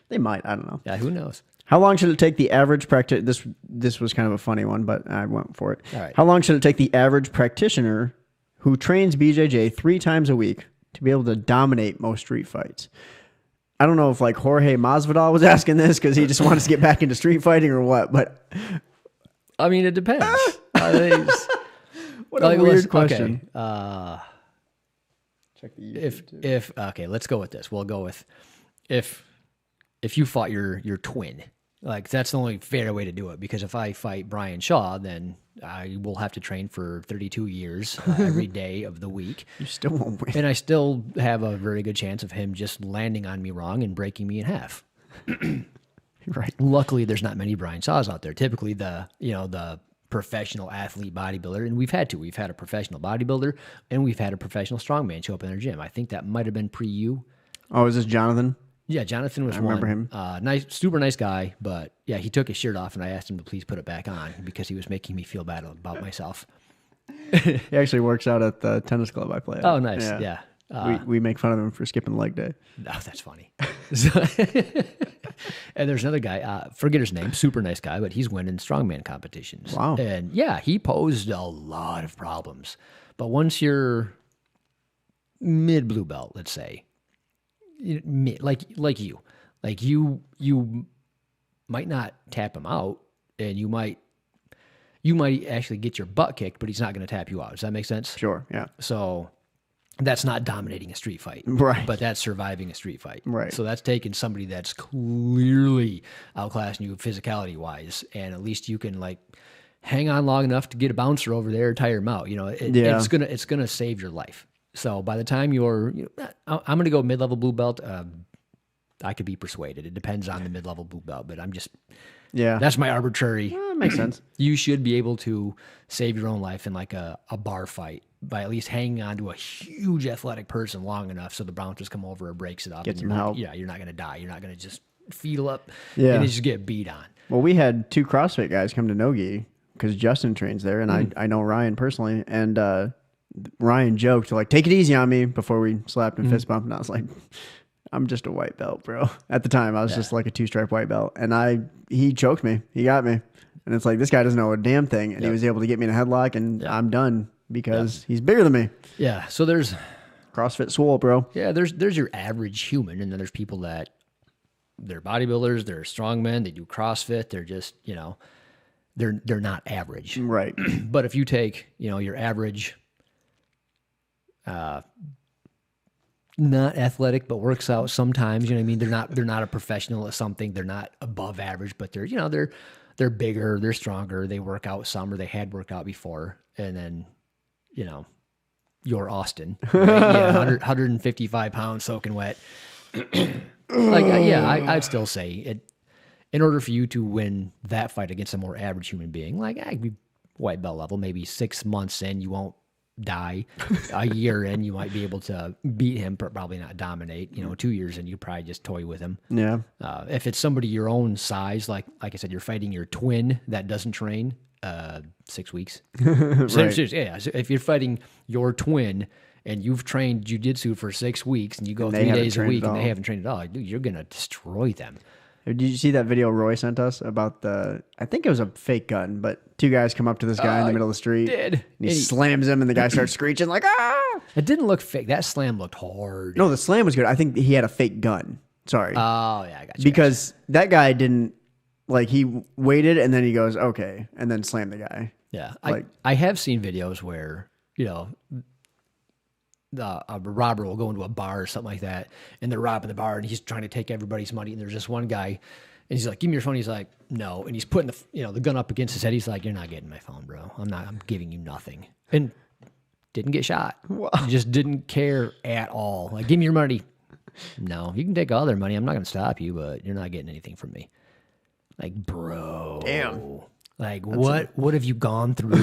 They might. I don't know. Yeah, who knows? How long should it take the average practitioner? This was kind of a funny one, but I went for it. All right. How long should it take the average practitioner who trains BJJ 3 times a week to be able to dominate most street fights? I don't know if like Jorge Masvidal was asking this because he just wants to get back into street fighting or what, but I mean, it depends. what a weird question. Okay. Check the YouTube too. Let's go with this. We'll go with if you fought your twin. Like, that's the only fair way to do it, because if I fight Brian Shaw, then I will have to train for 32 years every day of the week. You still won't win. And I still have a very good chance of him just landing on me wrong and breaking me in half. Right. Luckily, there's not many Brian Shaws out there. Typically, the professional athlete bodybuilder, and we've had a professional bodybuilder, and we've had a professional strongman show up in our gym. I think that might have been pre-you. Oh, is this Jonathan? Yeah, Jonathan was I remember him. Nice, super nice guy, but yeah, he took his shirt off, and I asked him to please put it back on because he was making me feel bad about myself. He actually works out at the tennis club I play at. Oh, nice. Yeah. We make fun of him for skipping leg day. No, that's funny. And there's another guy, forget his name, super nice guy, but he's winning strongman competitions. Wow. And yeah, he posed a lot of problems. But once you're mid blue belt, let's say, like you might not tap him out, and you might actually get your butt kicked, but he's not going to tap you out. Does that make sense? Sure, yeah. So that's not dominating a street fight. Right. But that's surviving a street fight. Right. So that's taking somebody that's clearly outclassing you physicality wise, and at least you can like hang on long enough to get a bouncer over there, tire him out. It's gonna save your life. So by the time I'm gonna go mid-level blue belt. I could be persuaded. It depends on the mid-level blue belt, but that's my arbitrary. That makes sense. You should be able to save your own life in like a bar fight by at least hanging on to a huge athletic person long enough so the bouncers come over or breaks it up. Get some help. Yeah, you're not going to die. You're not going to just feel up and just get beat on. Well, we had 2 CrossFit guys come to Nogi because Justin trains there, and I know Ryan personally, and Ryan joked like, "Take it easy on me," before we slapped and fist bumped, and I was like, I'm just a white belt, bro. At the time, I was just like a 2-stripe white belt, and he choked me. He got me. And it's like, this guy doesn't know a damn thing, and he was able to get me in a headlock, and I'm done because he's bigger than me. Yeah, so there's CrossFit swole, bro. Yeah, there's your average human, and then there's people that they're bodybuilders, they're strongmen, they do CrossFit, they're just, they're not average. Right. But if you take, your average, not athletic, but works out sometimes, you know what I mean? They're not a professional at something. They're not above average, but they're bigger, they're stronger. They work out some, or they had worked out before. And then, you're Austin, right? Yeah, 155 pounds soaking wet. I'd still say it. In order for you to win that fight against a more average human being, white belt level, maybe 6 months in, you won't die. A year in, you might be able to beat him, but probably not dominate. 2 years in, you probably just toy with him. Yeah. If it's somebody your own size, like I said, you're fighting your twin that doesn't train, 6 weeks. Right. So if you're fighting your twin and you've trained jiu-jitsu for 6 weeks and you go 3 days a week and they haven't trained at all, dude, you're going to destroy them. Did you see that video Roy sent us about I think it was a fake gun, but 2 guys come up to this guy in the middle of the street. And he slams him and the guy starts screeching like, ah! It didn't look fake. That slam looked hard. No, the slam was good. I think he had a fake gun. Sorry. Oh, yeah, I got you. Because that guy didn't, he waited and then he goes, okay, and then slammed the guy. Yeah. I have seen videos where, a robber will go into a bar or something like that, and they're robbing the bar, and he's trying to take everybody's money, and there's just one guy, and he's like, "Give me your phone." He's like, "No," and he's putting the gun up against his head. He's like, "You're not getting my phone, bro. I'm giving you nothing," and didn't get shot. Wow. Just didn't care at all. Like, give me your money. No, you can take all their money. I'm not going to stop you, but you're not getting anything from me. Like, bro. Damn. Like, what have you gone through?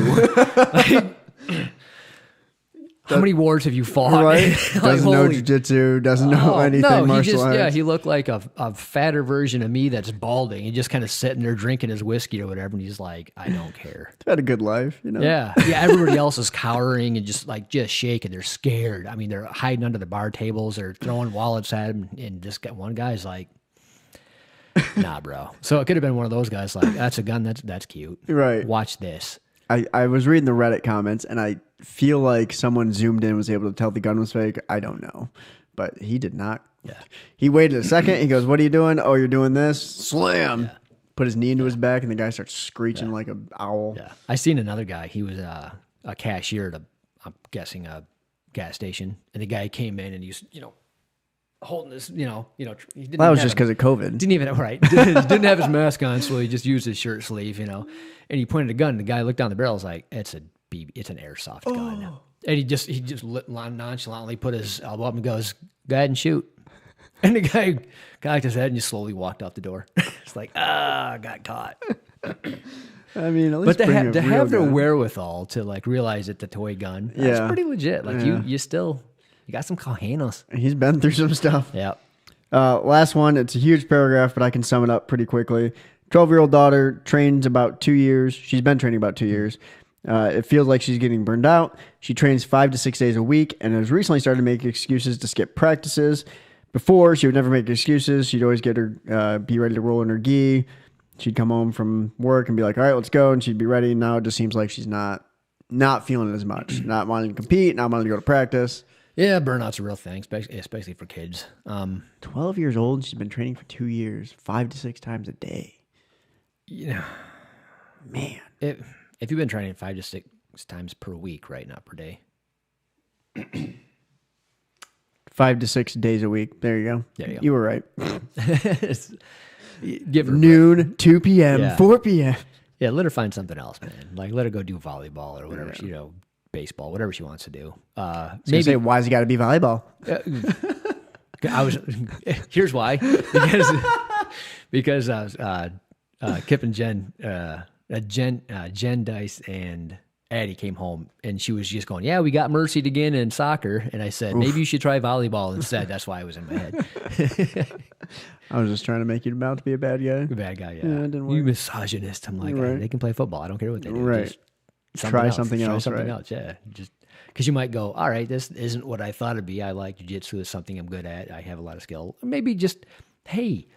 How many wars have you fought? Right? Doesn't know jiu-jitsu, doesn't know anything martial arts. Yeah, he looked like a fatter version of me that's balding. He just kind of sitting there drinking his whiskey or whatever, and he's like, I don't care. He's had a good life, Yeah, everybody else is cowering and just shaking. They're scared. I mean, they're hiding under the bar tables. They're throwing wallets at him, and this guy, one guy's like, nah, bro. So it could have been one of those guys like, that's a gun, that's cute. Right. Watch this. I was reading the Reddit comments, and I feel like someone zoomed in and was able to tell the gun was fake. I don't know. But he did not. Yeah. He waited a second. He goes, what are you doing? Oh, you're doing this? Slam. Yeah. Put his knee into his back, and the guy starts screeching like an owl. Yeah. I seen another guy. He was a cashier at I'm guessing, a gas station. And the guy came in, and he's, holding his, he didn't. That was just because of COVID. Didn't even didn't have his mask on, so he just used his shirt sleeve, and he pointed a gun. And the guy looked down the barrel, was like, "It's an airsoft gun." And he just nonchalantly put his elbow up and goes, "Go ahead and shoot." And the guy cocked his head and just slowly walked out the door. It's like, got caught. I mean, at least but to have the wherewithal to realize that the toy gun, that's pretty legit. You got some cojones. He's been through some stuff. Yeah. Last one. It's a huge paragraph, but I can sum it up pretty quickly. 12-year-old daughter trains about 2 years. She's been training about 2 years. It feels like she's getting burned out. She trains 5 to 6 days a week and has recently started making excuses to skip practices. Before, she would never make excuses. She'd always get her, be ready to roll in her gi. She'd come home from work and be like, all right, let's go. And she'd be ready. Now it just seems like she's not feeling it as much. Not wanting to compete, not wanting to go to practice. Yeah, burnout's a real thing, especially for kids. 12 years old, she's been training for 2 years, 5 to 6 times a day. Man. If you've been training 5 to 6 times per week, right, not per day. 5 to 6 days a week. There you go. There you go. You were right. Give her noon, 2 p.m., 4 p.m. Yeah, let her find something else, man. Let her go do volleyball or whatever, baseball, whatever she wants to do. Maybe say, why's it got to be volleyball? Here's why. Because Kip and Jen Dice and Addie came home, and she was just going, yeah, we got Mercy again in soccer. And I said, maybe you should try volleyball instead. That's why it was in my head. I was just trying to make you out to be a bad guy. A bad guy, yeah. It didn't work. You misogynist. I'm like, they can play football. I don't care what they do. Right. Just try something else, yeah. Just because you might go, all right, this isn't what I thought it'd be. I like jiu-jitsu, is something I'm good at. I have a lot of skill. Or maybe just, hey,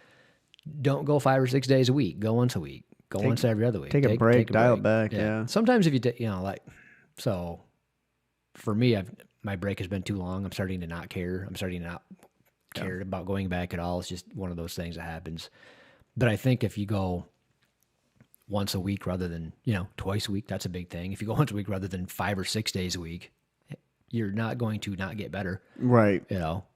don't go 5 or 6 days a week. Go once a week. Go once every other week. Take a break, dial it back. Yeah. Sometimes if you take, so for me, my break has been too long. I'm starting to not care. I'm starting to not care about going back at all. It's just one of those things that happens. But I think if you go once a week rather than, twice a week, that's a big thing. If you go once a week rather than 5 or 6 days a week, you're not going to not get better. Right.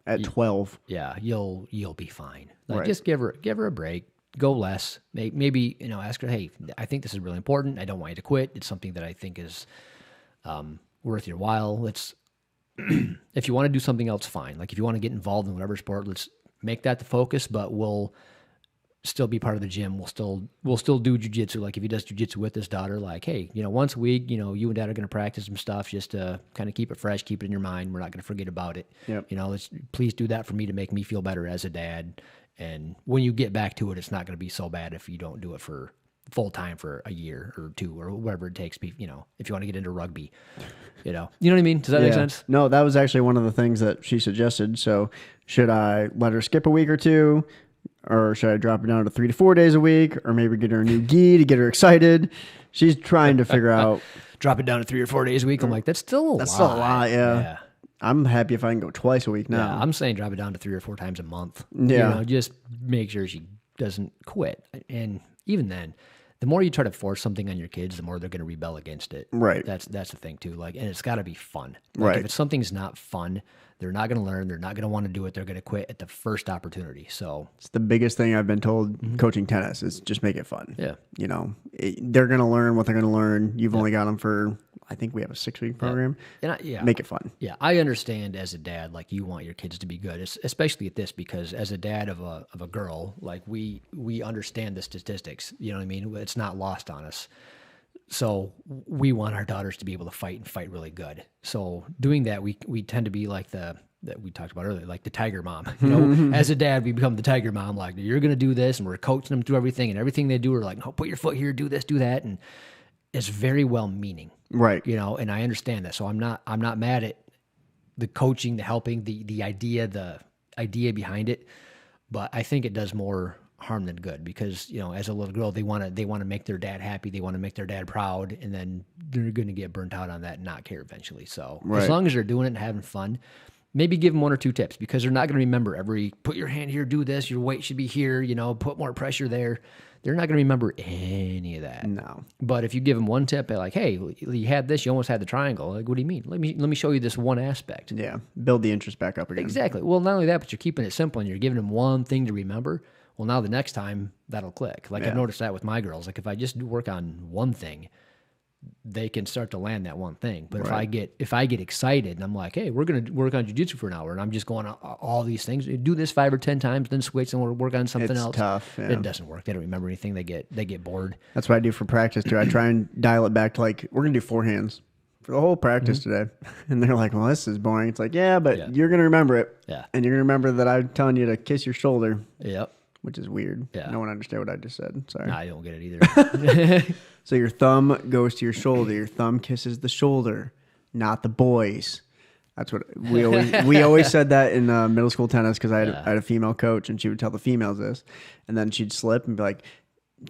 At 12. Yeah, you'll be fine. Like, Right. just give her a break. Go less. Maybe, ask her, hey, I think this is really important. I don't want you to quit. It's something that I think is worth your while. Let's, if you want to do something else, fine. Like if you want to get involved in whatever sport, let's make that the focus, but we'll still be part of the gym. We'll still do jujitsu. Like if he does jujitsu with his daughter, like, hey, once a week, you and dad are going to practice some stuff just to kind of keep it fresh, keep it in your mind. We're not going to forget about it. Yep. Please do that for me to make me feel better as a dad. And when you get back to it, it's not going to be so bad if you don't do it for full time for a year or 2 or whatever it takes. If you want to get into rugby, you know what I mean? Does that make sense? No, that was actually one of the things that she suggested. So should I let her skip a week or two, or should I drop it down to 3 to 4 days a week, or maybe get her a new gi to get her excited? She's trying to figure out. Drop it down to 3 or 4 days a week. I'm like, that's still a lot. That's still a lot, yeah. I'm happy if I can go twice a week now. Yeah, I'm saying drop it down to 3 or 4 times a month. Yeah. Just make sure she doesn't quit. And even then, the more you try to force something on your kids, the more they're going to rebel against it. Right. That's the thing too. Like, and it's got to be fun. Like, Right. If it's something's not fun, they're not going to learn. They're not going to want to do it. They're going to quit at the first opportunity. So It's the biggest thing I've been told coaching tennis is just make it fun. Yeah. They're going to learn what they're going to learn. You've only got them for, I think we have a 6-week program. And Make it fun. Yeah, I understand as a dad, like you want your kids to be good, especially at this, because as a dad of a girl, like we understand the statistics. You know what I mean? It's not lost on us. So we want our daughters to be able to fight and fight really good. So doing that, we tend to be like that we talked about earlier, like the tiger mom. As a dad, we become the tiger mom. Like, you're going to do this, and we're coaching them through everything, and everything they do, we're like, no, put your foot here, do this, do that, and it's very well meaning. Right. And I understand that. So I'm not mad at the coaching, the helping, the idea behind it, but I think it does more harm than good, because, as a little girl, they want to make their dad happy. They want to make their dad proud, and then they're going to get burnt out on that and not care eventually. So Right. As long as they're doing it and having fun, maybe give them 1 or 2 tips, because they're not going to remember put your hand here, do this, your weight should be here, put more pressure there. They're not going to remember any of that. No. But if you give them one tip, they're like, hey, you had this, you almost had the triangle. Like, what do you mean? Let me show you this one aspect. Yeah. Build the interest back up again. Exactly. Well, not only that, but you're keeping it simple and you're giving them one thing to remember. Well, now the next time that'll click. Like, I've noticed that with my girls. Like, if I just work on one thing, they can start to land that one thing. But if I get excited and I'm like, hey, we're going to work on jiu-jitsu for an hour, and I'm just going all these things, do this 5 or 10 times, then switch and we'll work on something else. It's tough. Yeah. It doesn't work. They don't remember anything. They get bored. That's what I do for practice too. I try and dial it back to, like, we're going to do forehands for the whole practice today. And they're like, well, this is boring. It's like, yeah, but you're going to remember it. Yeah. And you're going to remember that I'm telling you to kiss your shoulder. Yep. Which is weird. Yeah. No one understand what I just said. Sorry. No, I don't get it either. So your thumb goes to your shoulder. Your thumb kisses the shoulder, not the boys. That's what we always said that in middle school tennis, because I had a female coach, and she would tell the females this, and then she'd slip and be like,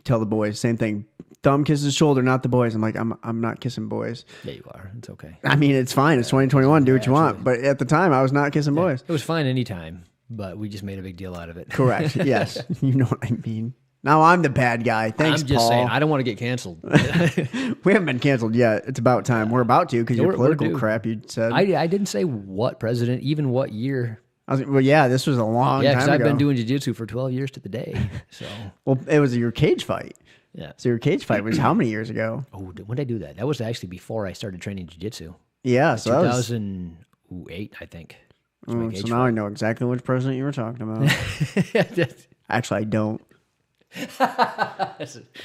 tell the boys same thing. Thumb kisses shoulder, not the boys. I'm like, I'm not kissing boys. Yeah, you are. It's okay. I mean, it's fine. It's 2021. Do what you want. But at the time, I was not kissing boys. It was fine anytime, but we just made a big deal out of it. Correct. Yes. You know what I mean. Now I'm the bad guy. Thanks, I'm just Paul. saying, I don't want to get canceled. We haven't been canceled yet. It's about time. We're about to, because your we're political due. crap you said. I didn't say what president, even what year. Well, yeah, this was a long Yeah, time because ago. I've been doing jiu-jitsu for 12 years to the day. So Well, it was your cage fight. yeah. So your cage fight was how many years ago? Oh, when did I do that? That was actually before I started training jiu-jitsu. Yeah, so that was. 2008, I think. was my So cage now I know exactly which president you were talking about. fight. Actually, I don't.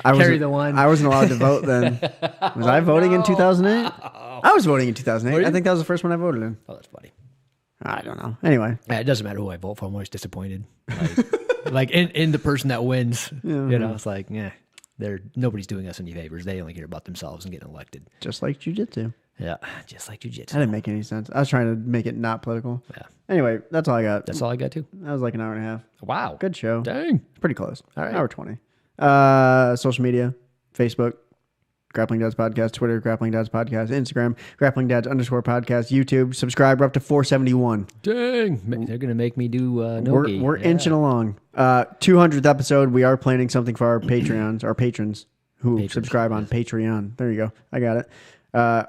Carry the one. I wasn't allowed to vote then. Was I voting in 2008? I was voting in 2008. I think that was the first one I voted in. Oh, that's funny. I don't know. Anyway, Yeah, it doesn't matter who I vote for. I'm always disappointed. Like in the person that wins. It's like, nobody's doing us any favors. They only care about themselves and getting elected. just like jiu-jitsu. Yeah, just like That jiu-jitsu. didn't make any sense. I was trying to make it not political. Yeah, Anyway, that's all I got. that's all I got too. That was like an hour and a half. Wow, Good show. Dang. Pretty close. All right. Hour 20. Social media, Facebook, Grappling Dads Podcast, Twitter, Grappling Dads Podcast, Instagram, Grappling Dads _podcast, YouTube. Subscribe. We're up to 471. Dang, they're gonna make me do no-gi. We're inching along. 200th episode. We are planning something for our Patreons, our patrons, who Patrons. subscribe on Patreon. There you go. I got it.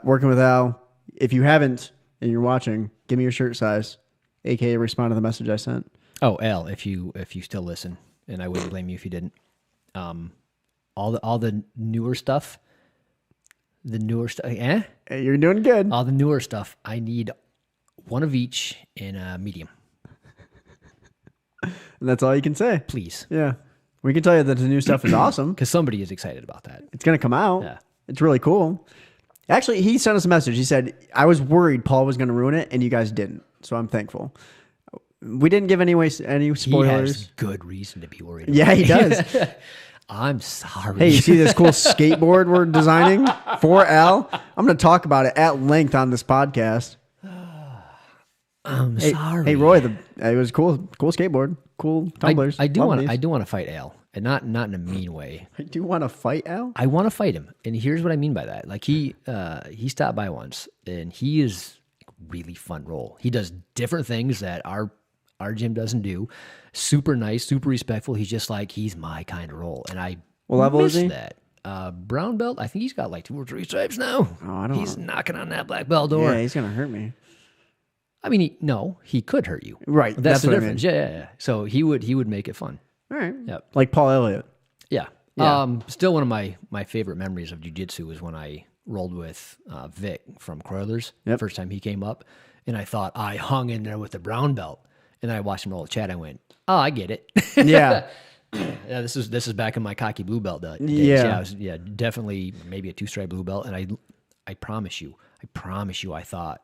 Working with Al. If you haven't and you're watching, give me your shirt size, aka respond to the message I sent. Oh, Al, if you still listen, and I wouldn't blame you if you didn't. All the newer stuff, Hey, you're doing good. all the newer stuff, I need one of each in a medium, And that's all you can say. please, Yeah. We can tell you that the new stuff is awesome. because somebody is excited about that. It's going to come out. Yeah. It's really cool. Actually, he sent us a message. He said, I was worried Paul was going to ruin it, and you guys didn't. So I'm thankful. We didn't give any He spoilers. has good reason to be worried. Yeah, he does. I'm sorry. Hey, you see this cool skateboard we're designing for Al? I'm going to talk about it at length on this podcast. I'm sorry. Hey, Roy, it was cool skateboard, cool tumblers. I do Love want these. I do want to fight Al, and not in a mean way. I do want to fight Al. I want to fight him, and here's what I mean by that. Like he stopped by once, and he is really fun role. He does different things that our gym doesn't do. Super nice, super respectful. He's just like he's my kind of role, and I What level is miss he? that. Brown belt. I think he's got like 2 or 3 stripes now. Oh, I don't He's know. knocking on that black belt door. Yeah, he's gonna hurt me. I mean, he could hurt you. Right, That's the what I difference. Yeah. So he would make it fun. All right. Yep. Like Paul Elliott. Yeah. Yeah. Still one of my favorite memories of jiu-jitsu was when I rolled with Vic from Croilers. Yep. First time he came up, and I thought I hung in there with the brown belt, and then I watched him roll the chat. I went, oh, I get it. Yeah. Yeah, this is back in my cocky blue belt days. Yeah. I was, definitely maybe a 2-stripe blue belt, and I promise you, I thought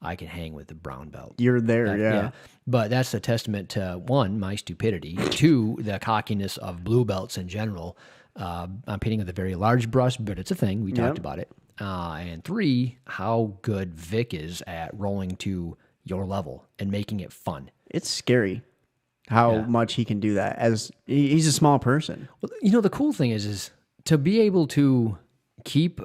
I can hang with the brown belt. You're there. Yeah. But that's a testament to, 1, my stupidity, 2, the cockiness of blue belts in general. I'm painting with a very large brush, but it's a thing. We talked about it. And 3, how good Vic is at rolling to your level and making it fun. It's scary how much he can do that. As he's a small person. Well, the cool thing is to be able to keep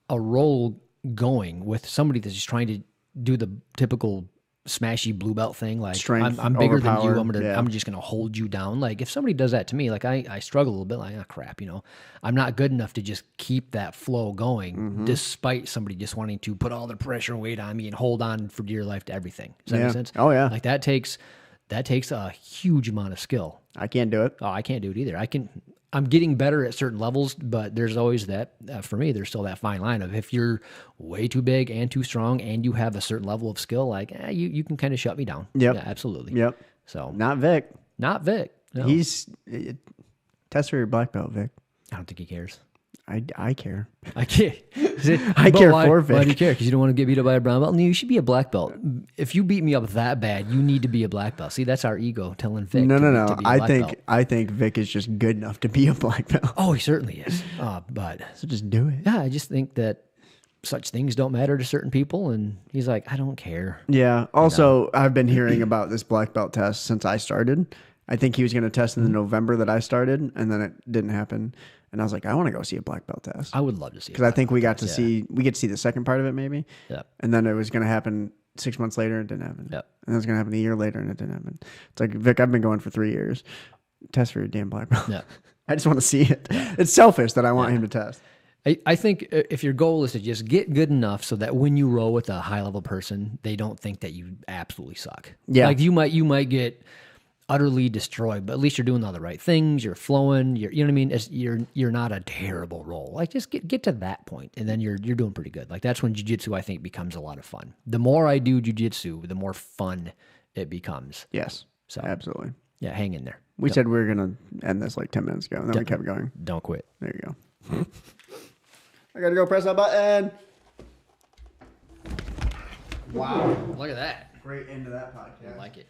a roll going with somebody that's just trying to do the typical smashy blue belt thing. Like Strength, I'm bigger than you. overpower, I'm just gonna hold you down. Like if somebody does that to me, like I struggle a little bit. Like crap, I'm not good enough to just keep that flow going, despite somebody just wanting to put all their pressure and weight on me and hold on for dear life to everything. Does that make sense? Oh, yeah. Like that takes a huge amount of skill. I can't do it. Oh, I can't do it either. I'm getting better at certain levels, but there's always that, for me, there's still that fine line of if you're way too big and too strong and you have a certain level of skill, like you can kind of shut me down. Yep. Yeah, absolutely. Yep. So Not Vic. not Vic. No. He's test for your black belt, Vic. I don't think he cares. I care. I can't. I care why, for Vic. Why do you care? Because you don't want to get beat up by a brown belt? No, you should be a black belt. If you beat me up that bad, you need to be a black belt. See, that's our ego telling Vic. No. To be a black belt. I think Vic is just good enough to be a black belt. Oh, he certainly is. But So just do it. yeah, I just think that such things don't matter to certain people. And he's like, I don't care. Yeah. Also, I've been hearing about this black belt test since I started. I think he was going to test in the November that I started, and then it didn't happen. And I was like, I want to go see a black belt test I would love to see it. because I think we get to see the second part of it maybe. Yeah. And then it was going to happen 6 months later, and it didn't happen. Yep. And it was going to happen a year later, and it didn't happen. It's like, Vic, I've been going for 3 years. Test for your damn black belt. Yeah. I just want to see it. It's selfish that I want him to test. I think if your goal is to just get good enough so that when you roll with a high level person, they don't think that you absolutely suck. Yeah. Like you might get utterly destroyed, but at least you're doing all the right things. You're flowing. You know what I mean? You're not a terrible roll. Like just get to that point, and then you're doing pretty good. Like that's when jiu-jitsu I think becomes a lot of fun. The more I do jiu-jitsu, the more fun it becomes. Yes. So Absolutely. yeah, hang in there. We said we were going to end this like 10 minutes ago, and then we kept going. Don't quit. There you go. I got to go press that button. Wow. Look at that. Great end to that podcast. I like it.